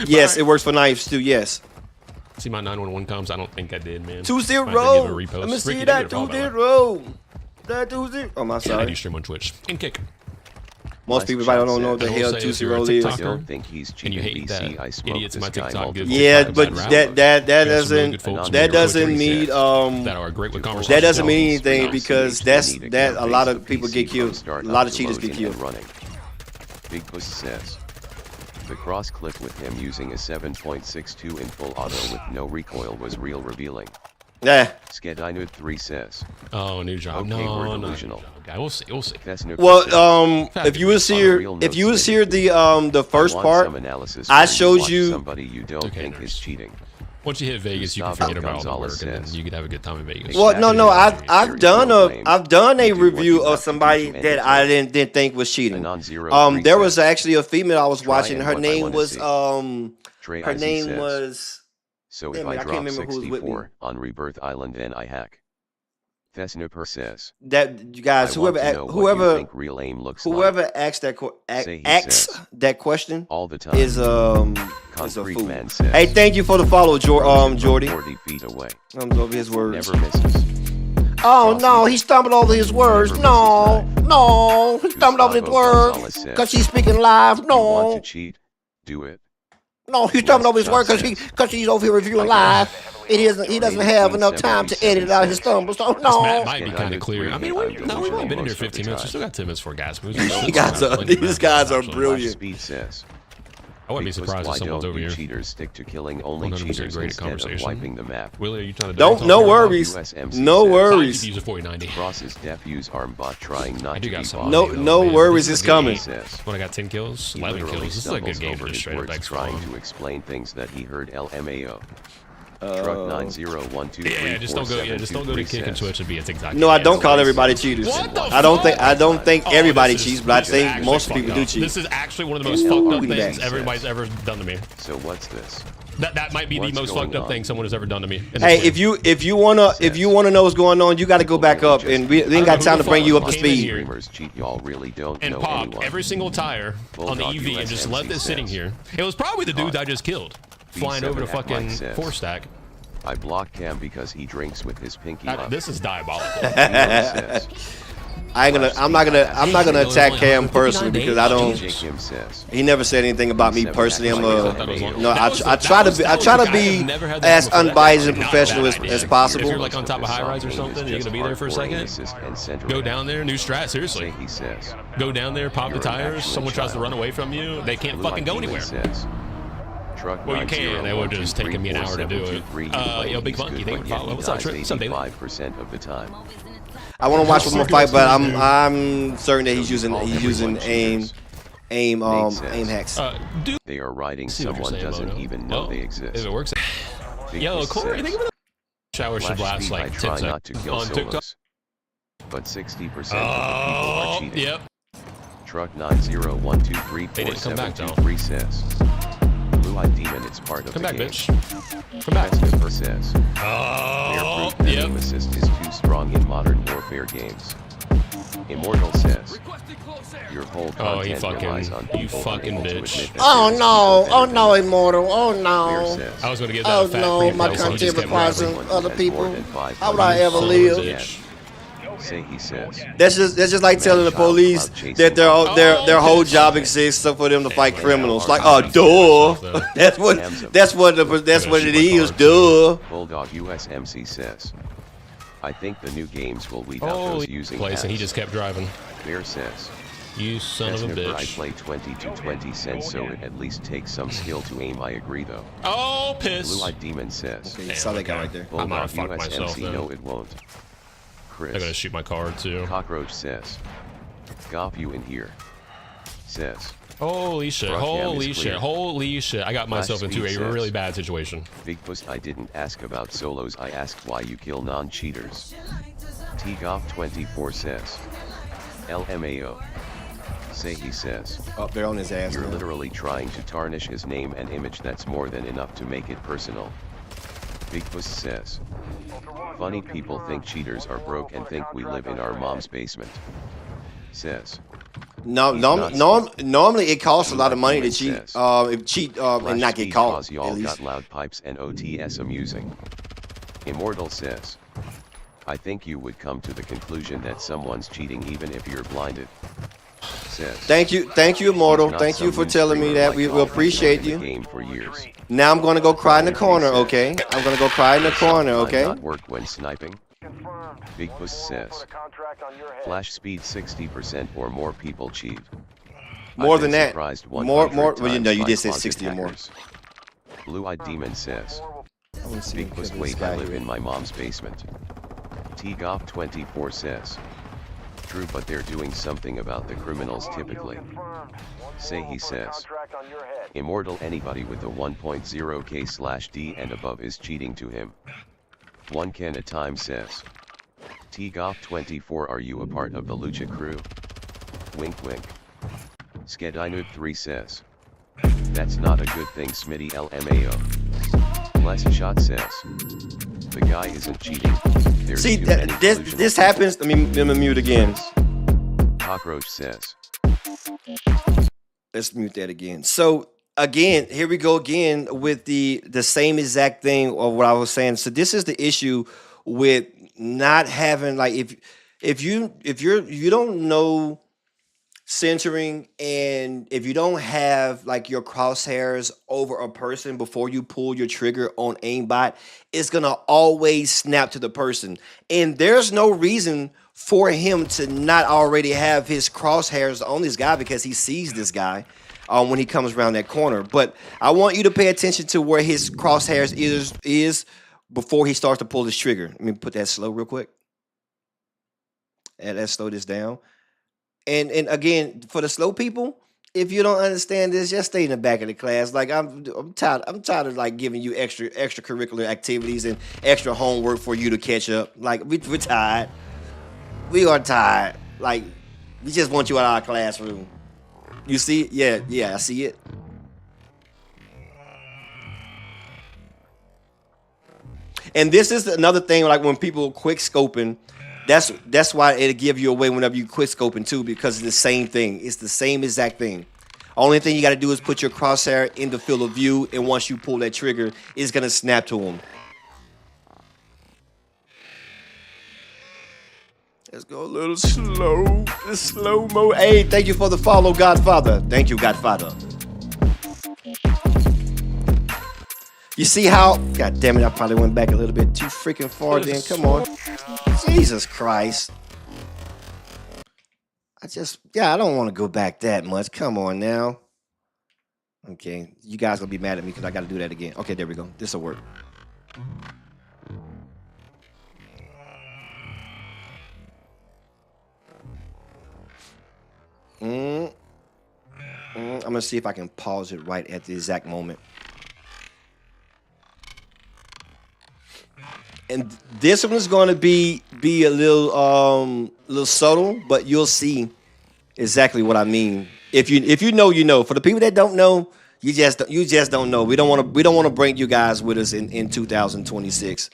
Yes, it works for knives too. Yes. See my 911 comes. I don't think I did, man. 2-0. Let me see that 2-0. That 2-0. Oh, my sorry. I do stream on Twitch and kick. Most people probably don't know what the hell 2-0 is. I don't think he's cheating. And you hate BC. that I smoked idiots in this my guy TikTok multiple give Yeah, times. but that doesn't mean that are great with conversation. that doesn't mean anything, because that a lot of people get killed. A lot of cheaters get killed. Running. Big Puss says the cross clip with him using a 7.62 in full auto with no recoil was real revealing. Yeah. Skedinud 3 says. Oh, new job. Okay, No, we're no. delusional. Okay, we'll see. We'll see. Well, if you was here the first part, I showed you somebody you don't think is cheating. Once you hit Vegas, you can Gustavo forget about all the Gonzalez work, and then says. you can have a good time in Vegas. Well, no, I've done a review of somebody You do that what I you didn't think was cheating. Non-zero There was says. actually a female I was watching. Her what I name wanna was see. Trey her Icy name says. was So Damn if it, I I can't drop remember who was with me. 64 on Rebirth Island, then I hack. Thesnuper says. That you guys, I want to know what you think real aim looks like. whoever asked that that question all the time is a Concrete fool. Man says, Hey, thank you for the follow, Jordy. 40 feet away. Thumbs over his words. Never misses. Oh no, he stumbled over his words. No, he stumbled over his words because he's speaking live. You want No, to cheat? Do it. no, he stumbled over his words because he's over here reviewing live. He doesn't have enough time to edit out his stumbles. So This map no. might be kind of clear. I mean, we've only been in here 15 minutes. We still got 10 minutes for gas moves. These guys are brilliant. Speed says. I wouldn't be surprised if Why someone's don't over you here. cheaters stick to killing only 100% cheaters great at instead of conversation. wiping the map? Willie, are you trying to Don't, no worries. No worries. Use a 4090. Cross's def use armbot trying not I to do be got some. bothered. No Man, worries this is is a good coming. game. Says. When I got 10 kills, He 11 literally kills. This is a good stumbles game over to just his straight up words X trying farm. to explain things that he heard LMAO. Truck 9012347223 Yeah, just don't go to kick and says. switch and be a TikTok. No, I don't call everybody cheaters. What the I don't think Oh, everybody this is- cheats, but I this is think actually most fucked people do up. cheat. This is actually one of the most Ooh, fucked up look at things that. everybody's ever done to me. So what's this? That might be the What's most going fucked up on? thing someone has ever done to me. in this Hey, game. if you wanna know what's going on, you got to go back up, and we ain't got time to bring you up to Came in speed. here Streamers cheat, y'all really don't and know popped anyone. every single tire on the Bulldog EV and just USMC left it sitting says. here. It was probably the dudes I just killed, flying over the B7 at Mike fucking says. 4-stack. I blocked Cam because he drinks with his pinky up. This is diabolical. Says. I'm not gonna attack Cam personally because I don't. DJ Kim says. He never said anything about me personally. I try to be I've never had that as before. That unbiased is and not a professional bad as idea. If possible. you're like on top of high rise or something, you're gonna be there for a second. Go down there, new strat. Seriously, He says. go down there, pop the You're an tires. actual Someone tries to child. run away from you. They can't Blue fucking go Light Demon anywhere. Says. Truck Well, you can. It would have just taken me an hour to do it. Yo, Big Funky, thank you for following. What's up, Trip? What's up, David? 85% of the time. I want to watch one more fight, but I'm certain that he's using aim hacks. Dude, They are riding see what you're someone saying, doesn't Moto. even know Well, they if exist. it works. Big Yo, Puss Corey, says, think of it. Shower should Flash last speed, I like try 10 not to seconds kill on TikTok. solos, but 60% of the people are Oh, cheating. yep. Truck They didn't come back, though. 9012347223 says. Blue-eyed demon, it's part of Come the back, game. bitch. Come back. Vesper says. Oh, Air yep. aim assist is too strong in modern warfare games. Immortal says. Your whole Oh, he content relies on fucking, you people fucking being able to bitch. admit that Oh there's no! people Oh better no, than them. Immortal! Oh Clear no! says. I was gonna get that Oh fat no! free My throw, so he content just kept requires grabbing. Everyone other who has more people. than 5 How would I ever Son of a live? bitch. Say he says. That's just like telling the police that their whole job exists so for them to fight criminals. Like, oh, duh. That's what it is. Duh. Bulldog USMC says. I think the new games will weed out Holy those using place, and he hacks. just kept driving. Bear says. You son of a Vesper, I bitch. play 20 to 20 cents, so it at least takes some skill to aim. I agree though. Oh, piss. Blue-eyed demon says. Okay, you saw that guy right there. I might have Bulldog fucked myself USMC, then. no, it won't. They're gonna Chris. shoot my card too. Cockroach says. Gop you in here. Says. Holy shit, Rock Cam holy is shit, clear. holy shit. I got myself into Speed a says. really bad situation. Big Puss, I didn't ask about solos, I asked why you kill non-cheaters. T-Goff24 says. LMAO. Say he says. Up there on his ass. You're man. literally trying to tarnish his name and image, that's more than enough to make it personal. Big Puss says. Funny people think cheaters are broke and think we live in our mom's basement. Says. Normally it costs a lot of money to cheat. Says. And Flash not get speed caught. cause y'all At least. got loud pipes and OTS amusing. Immortal says. I think you would come to the conclusion that someone's cheating even if you're blinded. Says. Thank you, Immortal. He's not Thank you some for telling me streamer that. like We y'all appreciate who's been in you. the game for years. Now I'm gonna go cry in the corner, okay? I'm gonna go cry in the corner, Might okay? not work when sniping. Confirmed. Big Puss says. Put a contract on your head. Flash speed 60% or more people cheat. More I've than been that. surprised More. 100 Well, you know, times you by did say closet 60 or more. hackers. Blue-eyed demon says. I wanna see Big him Puss, kill this wait, I guy live here. in my mom's basement. T-Goff24 says. True, but they're doing something about the criminals typically. Confirmed. Say he says. Contract on your head. Immortal, anybody with a 1.0k/D and above is cheating to him. 1 can a time says. T-Goff24, are you a part of the Lucha crew? Wink wink. Skedinut3 says. That's not a good thing, Smitty LMAO. Blessed Shot says, the guy isn't cheating. There's See, too many this happens. Let me mute again. Cockroach says, Let's mute that again. So again, here we go again with the same exact thing of what I was saying. So this is the issue with not having, like, if you don't know centering, and if you don't have like your crosshairs over a person before you pull your trigger on aimbot, it's gonna always snap to the person, and there's no reason for him to not already have his crosshairs on this guy because he sees this guy when he comes around that corner. But I want you to pay attention to where his crosshairs is before he starts to pull his trigger. Let me put that slow real quick, and let's slow this down. And again, for the slow people, if you don't understand this, just stay in the back of the class. Like I'm tired of like giving you extracurricular activities and extra homework for you to catch up. Like we're tired. We are tired. Like we just want you out of our classroom. You see it? Yeah, I see it. And this is another thing, like when people quick scoping, that's why it'll give you away whenever you quick scoping too, because it's the same thing. It's the same exact thing. Only thing you got to do is put your crosshair in the field of view, and once you pull that trigger, it's gonna snap to him. Let's go a little slow. It's slow mo. Hey, thank you for the follow, Godfather. Thank you, Godfather. You see how? God damn it! I probably went back a little bit too freaking far. Then come on, Jesus Christ! I don't want to go back that much. Come on now. Okay, you guys gonna be mad at me because I got to do that again. Okay, there we go. This will work. I'm gonna see if I can pause it right at the exact moment. And this one's going to be a little subtle, but you'll see exactly what I mean. If you know, you know. For the people that don't know, you just don't know. We don't want to bring you guys with us in 2026.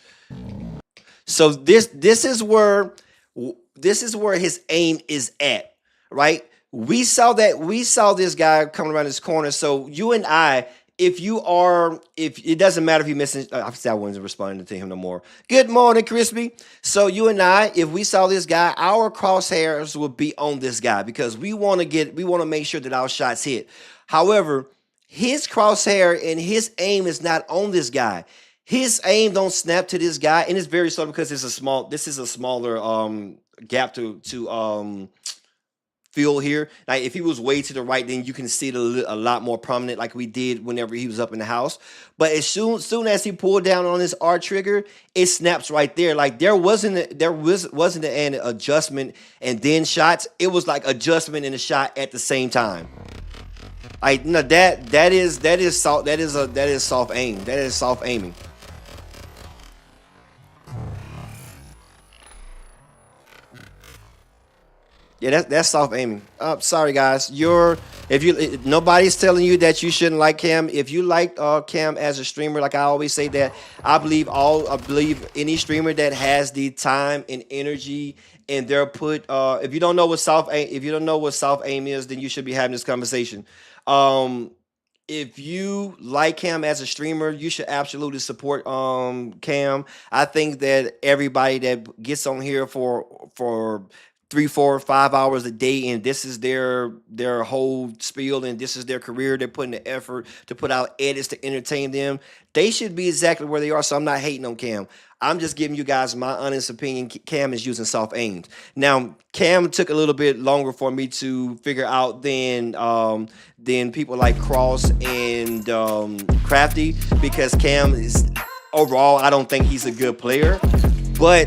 So this is where his aim is at, right? We saw this guy coming around this corner. So you and I, if it doesn't matter if you're missing, I wasn't responding to him no more. Good morning, Crispy. So you and I, if we saw this guy, our crosshairs would be on this guy because we want to make sure that our shots hit. However, his crosshair and his aim is not on this guy. His aim don't snap to this guy, and it's very subtle because this is a smaller gap to field here. Like if he was way to the right, then you can see it a lot more prominent, like we did whenever he was up in the house. But as soon as he pulled down on his R trigger, it snaps right there. Like there wasn't an adjustment and then shots. It was like adjustment and a shot at the same time. Like no, that is soft aim. That is soft aiming. Yeah, that's soft aiming. Sorry guys, nobody's telling you that you shouldn't like Cam. If you like Cam as a streamer, like I always say that I believe any streamer that has the time and energy and they're put. If you don't know what soft aim is, then you should be having this conversation. If you like Cam as a streamer, you should absolutely support Cam. I think that everybody that gets on here for 3, 4, 5 hours a day, and this is their whole spiel, and this is their career. They're putting the effort to put out edits to entertain them. They should be exactly where they are. So I'm not hating on Cam. I'm just giving you guys my honest opinion. Cam is using soft aims. Now, Cam took a little bit longer for me to figure out than people like Cross and Crafty, because Cam is overall, I don't think he's a good player, but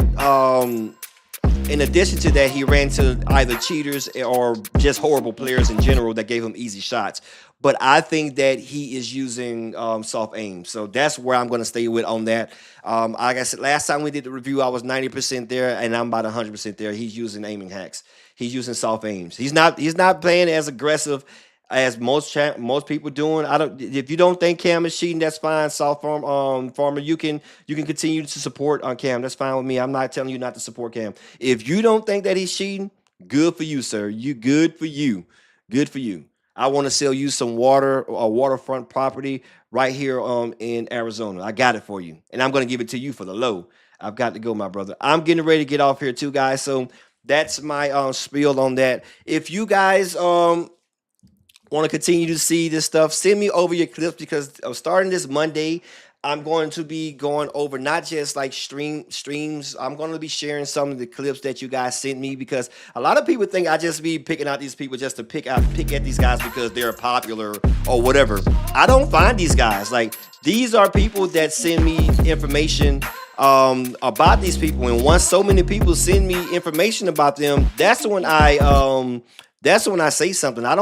in addition to that, he ran to either cheaters or just horrible players in general that gave him easy shots. But I think that he is using soft aim. So that's where I'm going to stay with on that. Like I said, last time we did the review, I was 90% there, and I'm about 100% there. He's using aiming hacks. He's using soft aims. He's not playing as aggressive as most people doing. I don't. If you don't think Cam is cheating, that's fine. Farmer, you can continue to support on Cam. That's fine with me. I'm not telling you not to support Cam. If you don't think that he's cheating, good for you, sir. You good for you. Good for you. I want to sell you some waterfront property right here in Arizona. I got it for you, and I'm gonna give it to you for the low. I've got to go, my brother. I'm getting ready to get off here too, guys. So that's my spiel on that. If you guys want to continue to see this stuff, send me over your clips because starting this Monday, I'm going to be going over not just like streams. I'm going to be sharing some of the clips that you guys sent me because a lot of people think I just be picking out these people just to pick at these guys because they're popular or whatever. I don't find these guys. Like, these are people that send me information about these people, and once so many people send me information about them, that's when I say something. I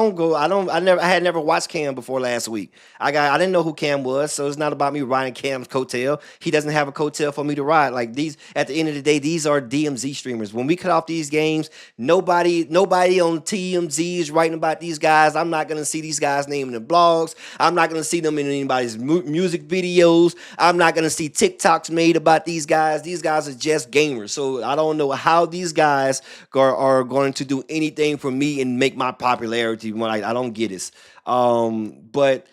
had never watched Cam before last week. I didn't know who Cam was, so it's not about me riding Cam's coattail. He doesn't have a coattail for me to ride. Like, these, at the end of the day, these are DMZ streamers. When we cut off these games, nobody on TMZ is writing about these guys. I'm not gonna see these guys' name in the blogs. I'm not gonna see them in anybody's music videos. I'm not gonna see TikToks made about these guys. These guys are just gamers. So I don't know how these guys are going to do anything for me and make my popularity. I don't get it. But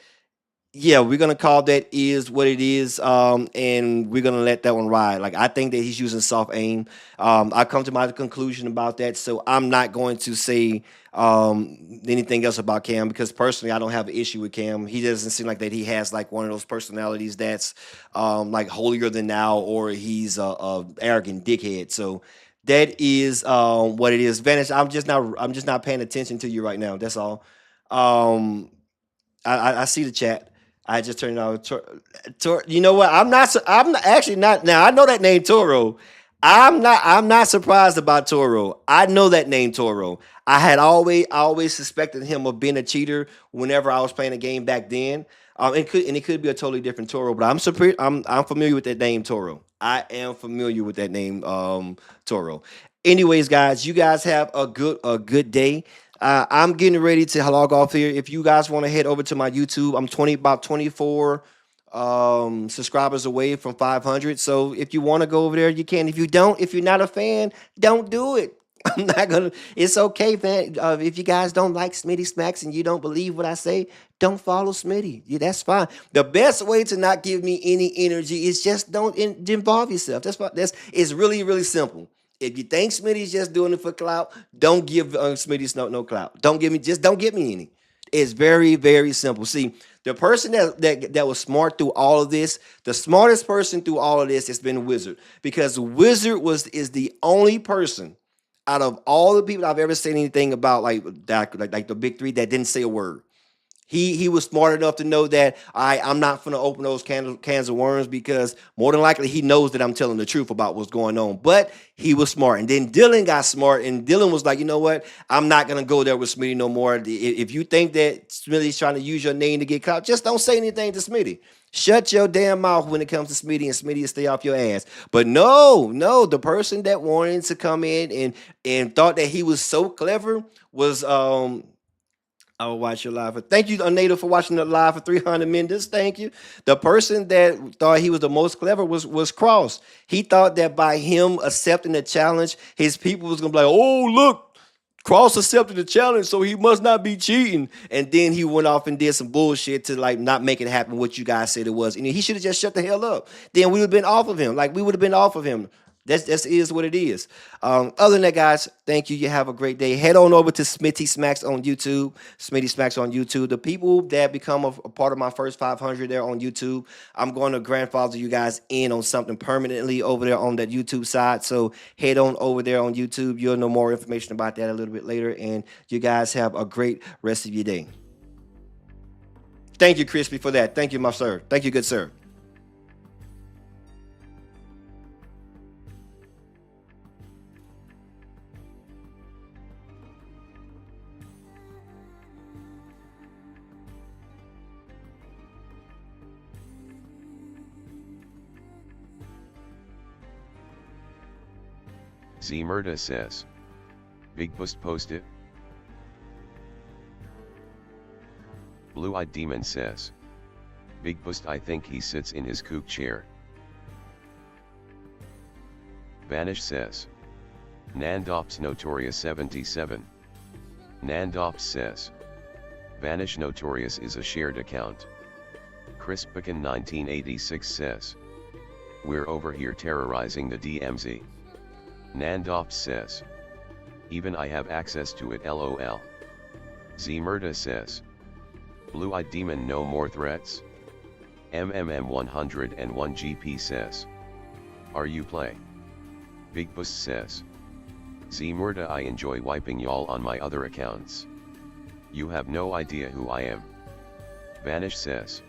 yeah, we're gonna call that is what it is, and we're gonna let that one ride. Like, I think that he's using soft aim. I come to my conclusion about that, so I'm not going to say anything else about Cam because personally, I don't have an issue with Cam. He doesn't seem like that he has like one of those personalities that's like holier than thou, or he's a arrogant dickhead. So that is what it is. Vanish. I'm just not paying attention to you right now. That's all. I see the chat. I just turned it on. You know what? I'm not actually not. Now I know that name Toro. I'm not surprised about Toro. I know that name Toro. I always suspected him of being a cheater whenever I was playing a game back then. It could be a totally different Toro, but I'm familiar with that name Toro. I am familiar with that name Toro. Anyways, guys, you guys have a good day. I'm getting ready to log off here. If you guys want to head over to my YouTube, I'm about 24 subscribers away from 500. So if you want to go over there, you can. If you don't, if you're not a fan, don't do it. I'm not gonna. It's okay, man. If you guys don't like Smitty Smacks and you don't believe what I say, don't follow Smitty. Yeah, that's fine. The best way to not give me any energy is just don't involve yourself. That's it's really really simple. If you think Smitty's just doing it for clout, don't give Smitty no clout. Don't give me any. It's very, very simple. See, the person that was smart through all of this, the smartest person through all of this has been Wizard. Because Wizard is the only person out of all the people I've ever said anything about, like the big three, that didn't say a word. He was smart enough to know that I'm not gonna open those cans of worms because more than likely he knows that I'm telling the truth about what's going on. But he was smart, and then Dylan got smart, and Dylan was like, you know what? I'm not gonna go there with Smitty no more. If you think that Smitty's trying to use your name to get caught, just don't say anything to Smitty. Shut your damn mouth when it comes to Smitty, and Smitty will stay off your ass. But no, the person that wanted to come in and thought that he was so clever was I will watch your live. Thank you, Nato, for watching the live for 300 minutes. Thank you. The person that thought he was the most clever was Cross. He thought that by him accepting the challenge, his people was gonna be like, "Oh, look, Cross accepted the challenge, so he must not be cheating." And then he went off and did some bullshit to like not make it happen what you guys said it was. And he should have just shut the hell up. Then we would have been off of him. Like, we would have been off of him. That's is what it is. Other than that, guys, thank you. You have a great day. Head on over to Smitty Smacks on YouTube. Smitty Smacks on YouTube. The people that become a part of my first 500 there on YouTube, I'm going to grandfather you guys in on something permanently over there on that YouTube side. So head on over there on YouTube. You'll know more information about that a little bit later. And you guys have a great rest of your day. Thank you, Crispy, for that. Thank you, my sir. Thank you, good sir. Zmurda says. Big post posted. Blue-eyed demon says. Big boost, I think he sits in his kook chair. Vanish says. Nandops Notorious 77. Nandops says. Vanish Notorious is a shared account. Chris Picken 1986 says. We're over here terrorizing the DMZ. Nandops says. Even I have access to it, lol. Zmurda says. Blue-eyed demon, no more threats? MMM 101 GP says. Are you play? Big Boost says. Zmurda, I enjoy wiping y'all on my other accounts. You have no idea who I am. Vanish says.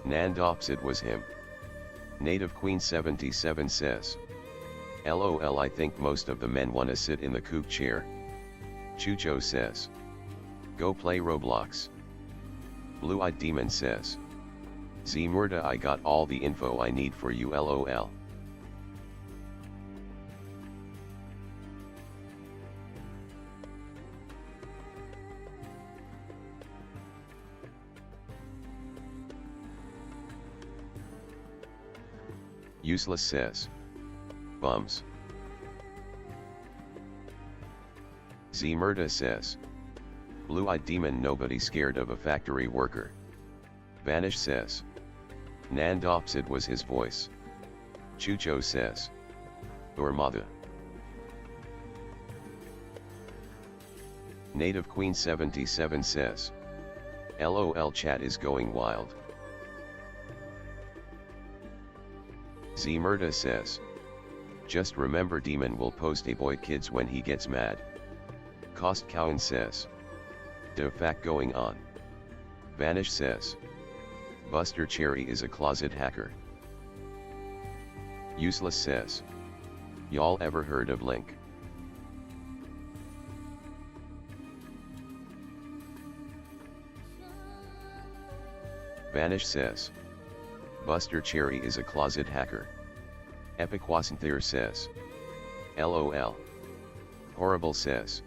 Nandops, it was him. Native Queen 77 says. LOL, I think most of the men wanna sit in the kook chair. Chucho says. Go play Roblox. Blue-eyed demon says. Zmurda, I got all the info I need for you, lol. Useless says. Bums. Zmurda says. Blue-eyed demon, nobody scared of a factory worker. Vanish says. Nandops, it was his voice. Chucho says. Or mother. Native Queen 77 says. LOL, chat is going wild. Zmurda says. Just remember, demon will post a boy kids when he gets mad. Cost Cowan says. De fact going on. Vanish says. Buster Cherry is a closet hacker. Useless says. Y'all ever heard of Link? Vanish says. Buster Cherry is a closet hacker. Epic Wasanther says. LOL. Horrible says.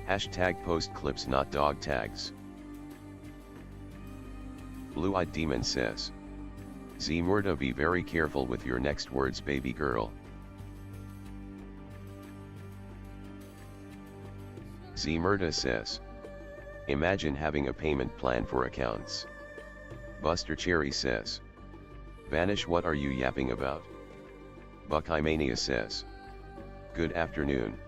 Hashtag post clips, not dog tags. Blue-eyed demon says. Zmurda, be very careful with your next words, baby girl. Zmurda says. Imagine having a payment plan for accounts. Buster Cherry says. Vanish, what are you yapping about? Buckeye Mania says. Good afternoon.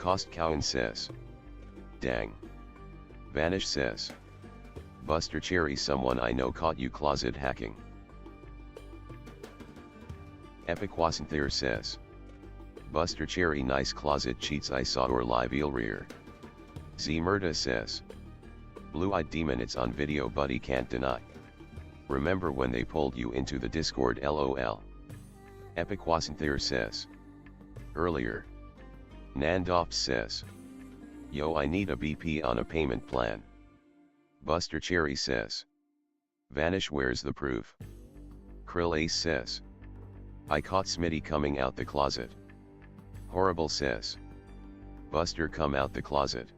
Cost Cowan says. Dang. Vanish says. Buster Cherry, someone I know caught you closet hacking. Epic Wasanther says. Buster Cherry, nice closet cheats, I saw your live eel rear. Zmurda says. Blue-eyed demon, it's on video, buddy, can't deny. Remember when they pulled you into the Discord, lol. Epic Wasanther says. Earlier. Nandops says. Yo, I need a BP on a payment plan. Buster Cherry says. Vanish, where's the proof? Krill Ace says. I caught Smitty coming out the closet. Horrible says. Buster, come out the closet.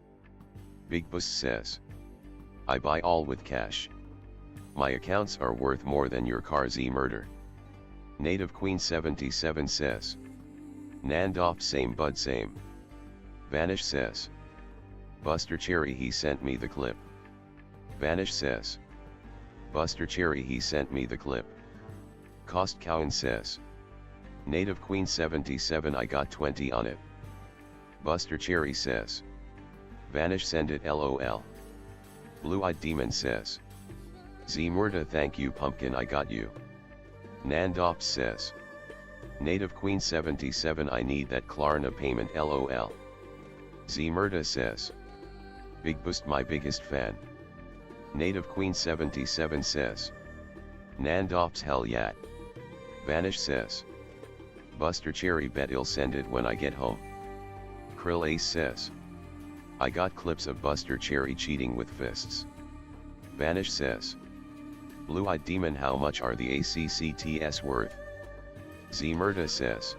Big Boost says. I buy all with cash. My accounts are worth more than your car, Zmurda. Native Queen 77 says. Nandops, same bud same. Vanish says. Buster Cherry, he sent me the clip. Vanish says. Buster Cherry, he sent me the clip. Cost Cowan says. Native Queen 77, I got 20 on it. Buster Cherry says. Vanish, send it, lol. Blue-eyed demon says. Zmurda, thank you pumpkin, I got you. Nandops says. Native Queen 77, I need that Klarna payment, lol. Zmurda says. Big Boost, my biggest fan. Native Queen 77 says. Nandops, hell yeah. Vanish says. Buster Cherry, bet he'll send it when I get home. Krill Ace says. I got clips of Buster Cherry cheating with fists. Vanish says. Blue-eyed demon, how much are the ACCTS worth? Zmurda says.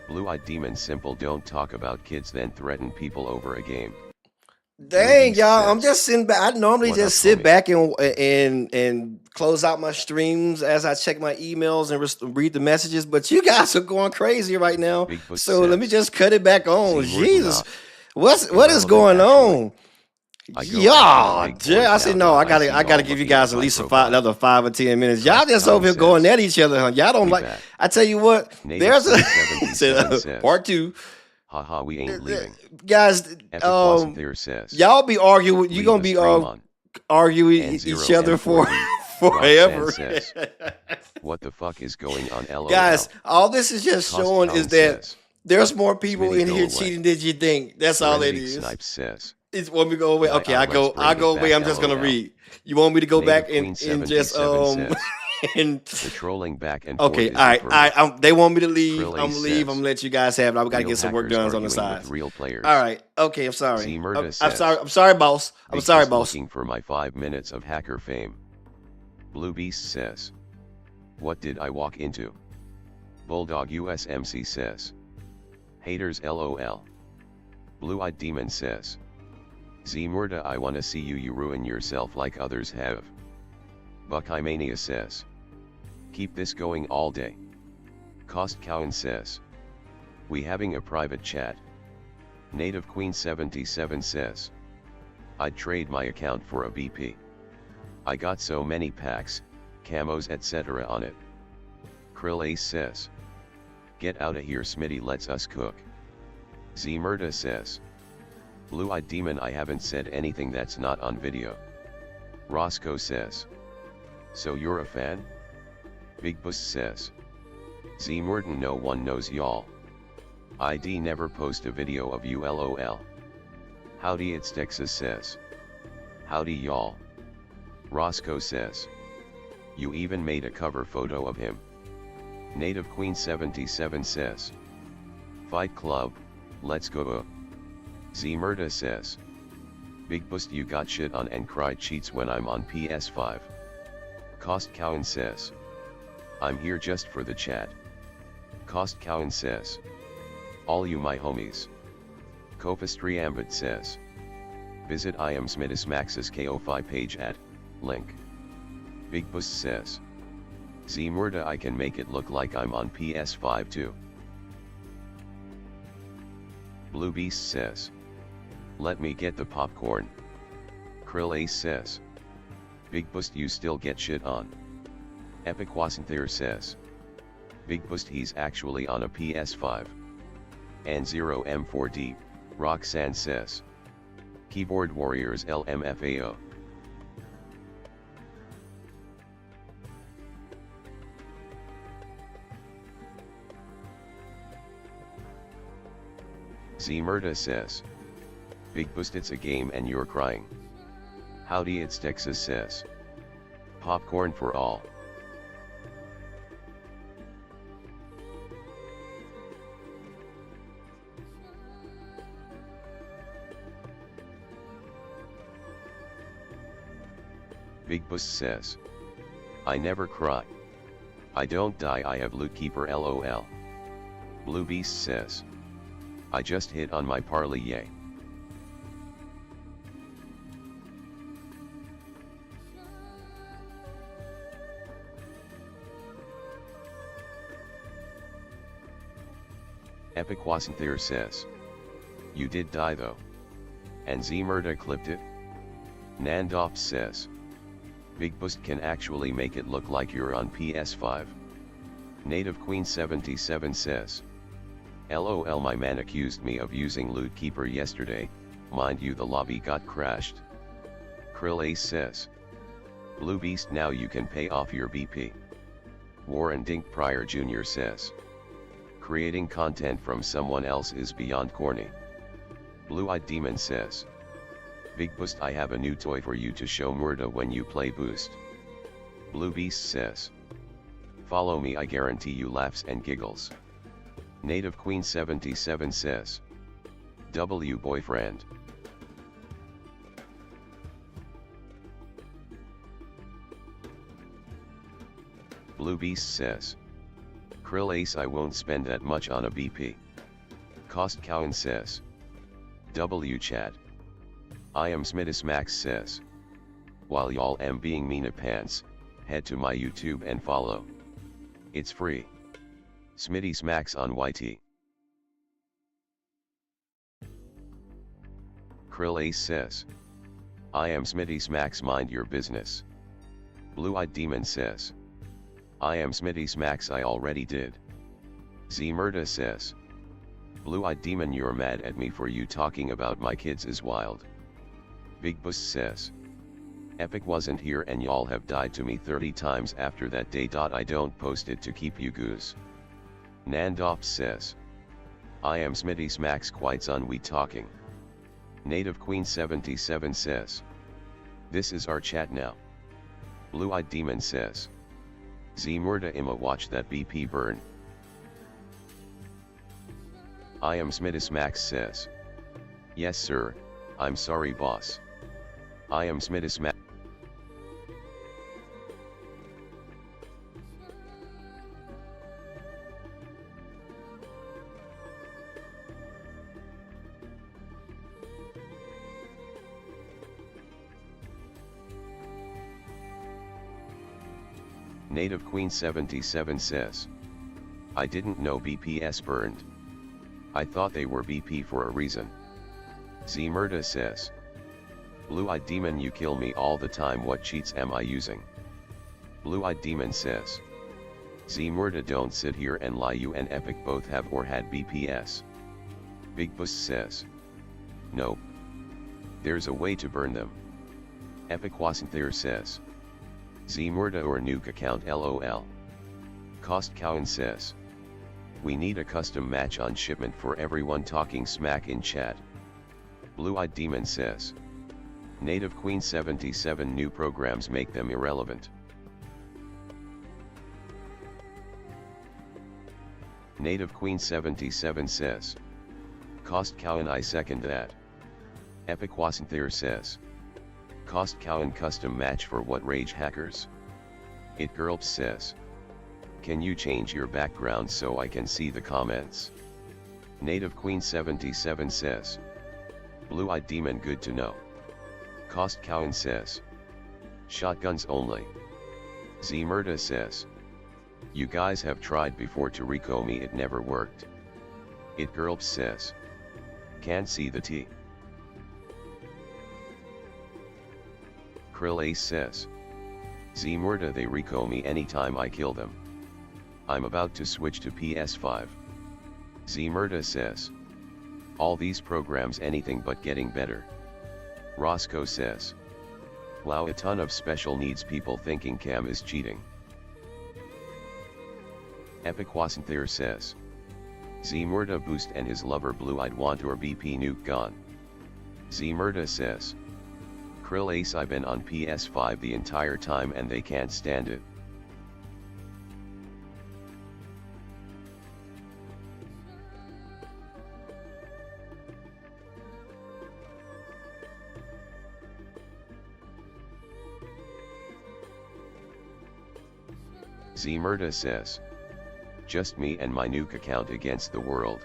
Blue-eyed demon simple don't talk about kids then threaten people over a game. Dang, Beast y'all! I'm says, just sitting back. I normally "What just up, sit homie?" back and close out my streams as I check my emails and read the messages. But you guys are going crazy right now. Big Bush So let me says, just cut it back on. "Z more than Jesus, not. what is Irrelevant going actually. on? I go after the Yeah, big boys I said now. no. I I see gotta y'all give you looking at guys at my least profile." another 5 or 10 minutes. Y'all Cost just Cowan over here going says, at each other, huh? Y'all don't "We like. back." I tell you what, Native there's a Queen 77 says, part two. "Haha, we ain't leaving." Guys, Epic Wasanthere says, y'all be arguing. You "Leave gonna the be stream on." arguing And each other for 0M4D forever. Roxanne says, "What the fuck is going on, LOL?" Guys, all this is just Cost showing Cowan is that says, there's more people "Smitty, in go here away." cheating than you think. That's all it Serenity is. Snipes says, It's want me to go away. "Yeah, Okay, let's I bring go it away. back, I'm just gonna LOL." read. You want me to go Native back Queen and just 77 says, and "The trolling back and okay, forth all isn't right, for me." they want me to leave. Krill I'm Ace gonna leave. I'm says, gonna let you guys have it. I gotta "Real get some work hackers done on the arguing with side. real players." All right. Okay, I'm sorry. Z Murda I'm says, sorry. I'm sorry, boss. I'm "Big sorry, Boost boss. looking for my 5 minutes of hacker fame." Blue Beast says, "What did I walk into?" Bulldog USMC says, "Haters LOL." Blue-eyed demon says, "Z Murda, I wanna see you ruin yourself like others have." Buckeye Mania says, "Keep this going all day." Cost Cowan says, "We having a private chat." Native Queen 77 says, "I'd trade my account for a BP. I got so many packs, camos etc. on it." Krill Ace says, "Get outta here Smitty, let's us cook." Z Murda says, "Blue-eyed demon, I haven't said anything that's not on video." Roscoe says, "So you're a fan?" Big Bus says, "Z Murden, no one knows y'all. ID never post a video of you LOL." Howdy it's Texas says, "Howdy y'all." Roscoe says, "You even made a cover photo of him." Native Queen 77 says, "Fight Club, let's go." Z Murda says, "Big Boost, you got shit on and cry cheats when I'm on PS5. Cost Cowan says, "I'm here just for the chat." Cost Cowan says, "All you my homies." Kophistry Ambit says, "Visit IamSmitis Max's KO5 page at, link." Big Boost says, "Z Murda, I can make it look like I'm on PS5 too." Blue Beast says, "Let me get the popcorn." Krill Ace says, "Big Boost, you still get shit on." Epic Wasanthere says, "Big Boost, he's actually on a PS5. And 0M4D, Roxanne says, "Keyboard Warriors LMFAO." Z Murda says, "Big Boost, it's a game and you're crying." Howdy it's Texas says, "Popcorn for all." Big Boost says, "I never cry. I don't die, I have loot keeper LOL." Blue Beast says, "I just hit on my parley yay." Epic Wasanthere says, "You did die though. And Z Murda clipped it?" Nandoff says, "Big Boost can actually make it look like you're on PS5. Native Queen 77 says, "LOL, my man accused me of using Loot Keeper yesterday, mind you the lobby got crashed." Krill Ace says, "Blue Beast, now you can pay off your BP." Warren Dink Pryor Jr. says, "Creating content from someone else is beyond corny." Blue-eyed Demon says, "Big Boost, I have a new toy for you to show Murda when you play Boost." Blue Beast says, "Follow me, I guarantee you laughs and giggles." Native Queen 77 says, "W boyfriend." Blue Beast says, Krill Ace, I won't spend that much on a BP. Cost Cowan says. W chat. I am Smittis Max says. While y'all am being mean at pants, head to my YouTube and follow. It's free. Smittis Max on YT. Krill Ace says. I am Smittis Max, mind your business. Blue-eyed Demon says. I am Smittis Max, I already did. Z Murda says. Blue-eyed Demon, you're mad at me for you talking about my kids is wild. Big Bus says. Epic wasn't here and y'all have died to me 30 times after that day. I don't post it to keep you goose. Nandoff says. I am Smittis Max, quite on we talking. Native Queen 77 says. This is our chat now. Blue-eyed Demon says. Z Murda Imma, watch that BP burn. I am Smittis Max says. Yes sir, I'm sorry boss. I am Smittis Max. Native Queen 77 says. I didn't know BPS burned. I thought they were BP for a reason. Z Murda says. Blue-eyed Demon, you kill me all the time, what cheats am I using? Blue-eyed Demon says. Z Murda, don't sit here and lie, you and Epic both have or had BPS. Big Bus says. Nope. There's a way to burn them. Epic wasn't there says. Z Murda or nuke account LOL. Cost Cowan says. We need a custom match on shipment for everyone talking smack in chat. Blue-eyed Demon says. Native Queen 77, new programs make them irrelevant. Native Queen 77 says. Cost Cowan, I second that. Epic wasn't there says. Cost Cowan, custom match for what rage hackers? It Girlps says. Can you change your background so I can see the comments? Native Queen 77 says. Blue-eyed Demon, good to know. Cost Cowan says. Shotguns only. Z Murda says. You guys have tried before to reco me, it never worked. It Girlps says. Can't see the T. Krill Ace says. Z Murda, they reco me anytime I kill them. I'm about to switch to PS5. Z Murda says. All these programs anything but getting better. Roscoe says. Wow, a ton of special needs people thinking Cam is cheating. Epic wasn't there says. Z Murda boost and his lover Blue-eyed want or BP nuke gone. Z Murda says. Krill Ace, I've been on PS5 the entire time and they can't stand it. Z Murda says. Just me and my nuke account against the world.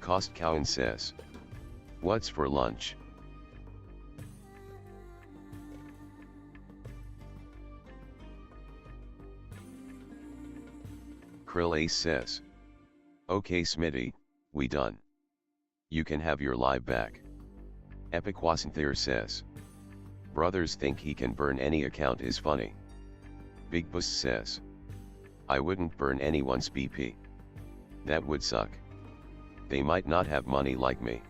Cost Cowan says. What's for lunch? Krill Ace says. Okay Smitty, we done. You can have your live back. Epic wasn't there says. Brothers think he can burn any account is funny. Big Bus says. I wouldn't burn anyone's BP. That would suck. They might not have money like me.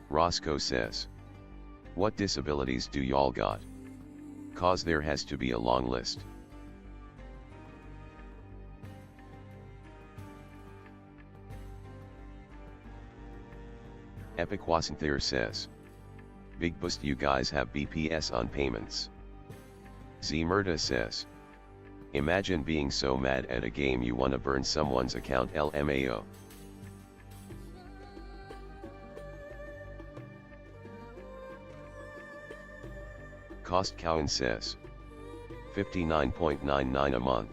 Roscoe says. What disabilities do y'all got? Cause there has to be a long list. Epic Wasanthere says. Big boost, you guys have BPS on payments. Zmurda says. Imagine being so mad at a game you wanna burn someone's account, LMAO. Cost Cowan says. 59.99 a month.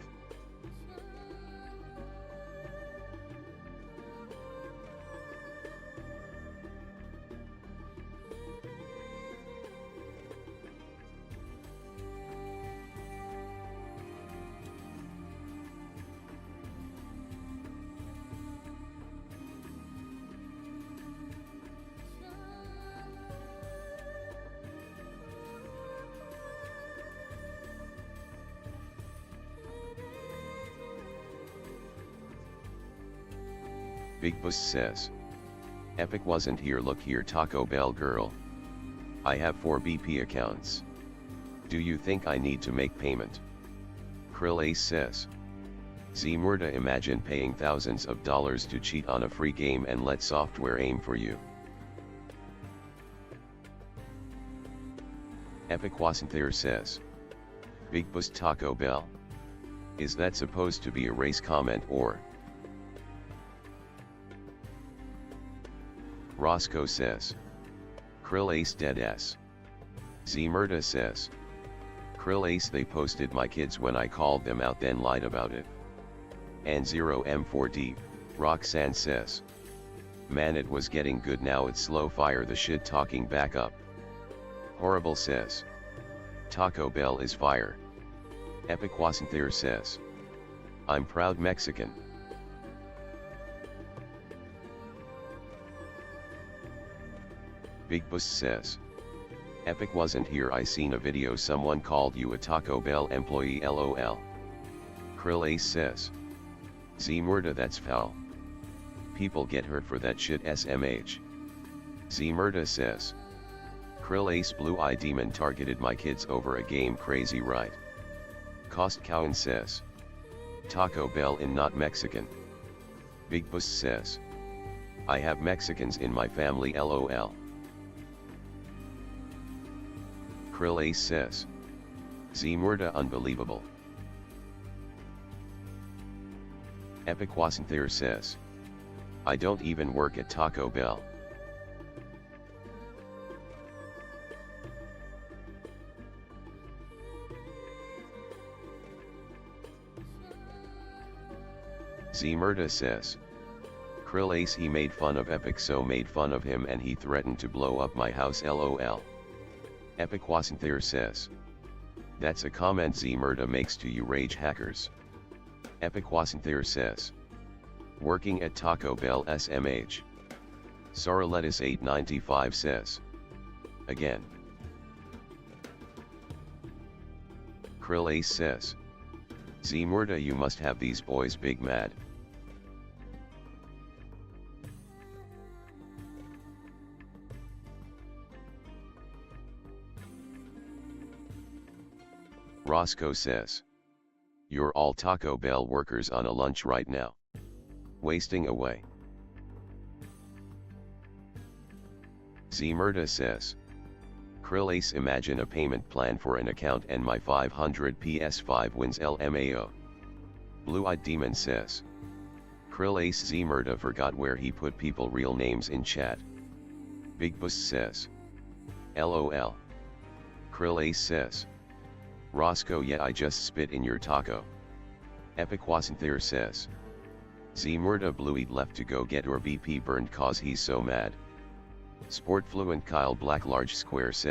Big Boost says. Epic wasn't here, look here Taco Bell girl. I have 4 BP accounts. Do you think I need to make payment? Krill Ace says. Zmurda, imagine paying thousands of dollars to cheat on a free game and let software aim for you. Epic Wasanthere says. Big Boost Taco Bell. Is that supposed to be a race comment or? Roscoe says. Krill Ace dead ass. Zmurda says. Krill Ace, they posted my kids when I called them out then lied about it. And 0M4D, Roxanne says. Man, it was getting good, now it's slow fire the shit talking back up. Horrible says. Taco Bell is fire. Epic Wasanthere says. I'm proud Mexican. Big Boost says. Epic wasn't here, I seen a video someone called you a Taco Bell employee, LOL. Krill Ace says. Zmurda, that's foul. People get hurt for that shit, SMH. Zmurda says. Krill Ace, Blue Eye Demon targeted my kids over a game, crazy right? Cost Cowan says. Taco Bell in not Mexican. Big Boost says. I have Mexicans in my family, LOL. Krill Ace says. Zmurda, unbelievable. Epic Wasanthere says. I don't even work at Taco Bell. Zmurda says. Krill Ace, he made fun of Epic, so made fun of him and he threatened to blow up my house, LOL. Epic Wasanthere says. That's a comment Zmurda makes to you rage hackers. Epic Wasanthere says. Working at Taco Bell, SMH. Sora Lettuce 895 says. Again. Krill Ace says. Zmurda, you must have these boys big mad. Roscoe says. You're all Taco Bell workers on a lunch right now. Wasting away. Zmurda says. Krill Ace, imagine a payment plan for an account and my 500 PS5 wins, LMAO. Blue Eyed Demon says. Krill Ace, Zmurda forgot where he put people real names in chat. Big Boost says. LOL. Krill Ace says. Roscoe, yeah, I just spit in your taco. Epic Wasanthere says. Zmurda, Bluey left to go get her BP burned cause he's so mad. Sport Fluent Kyle Black Large Square says.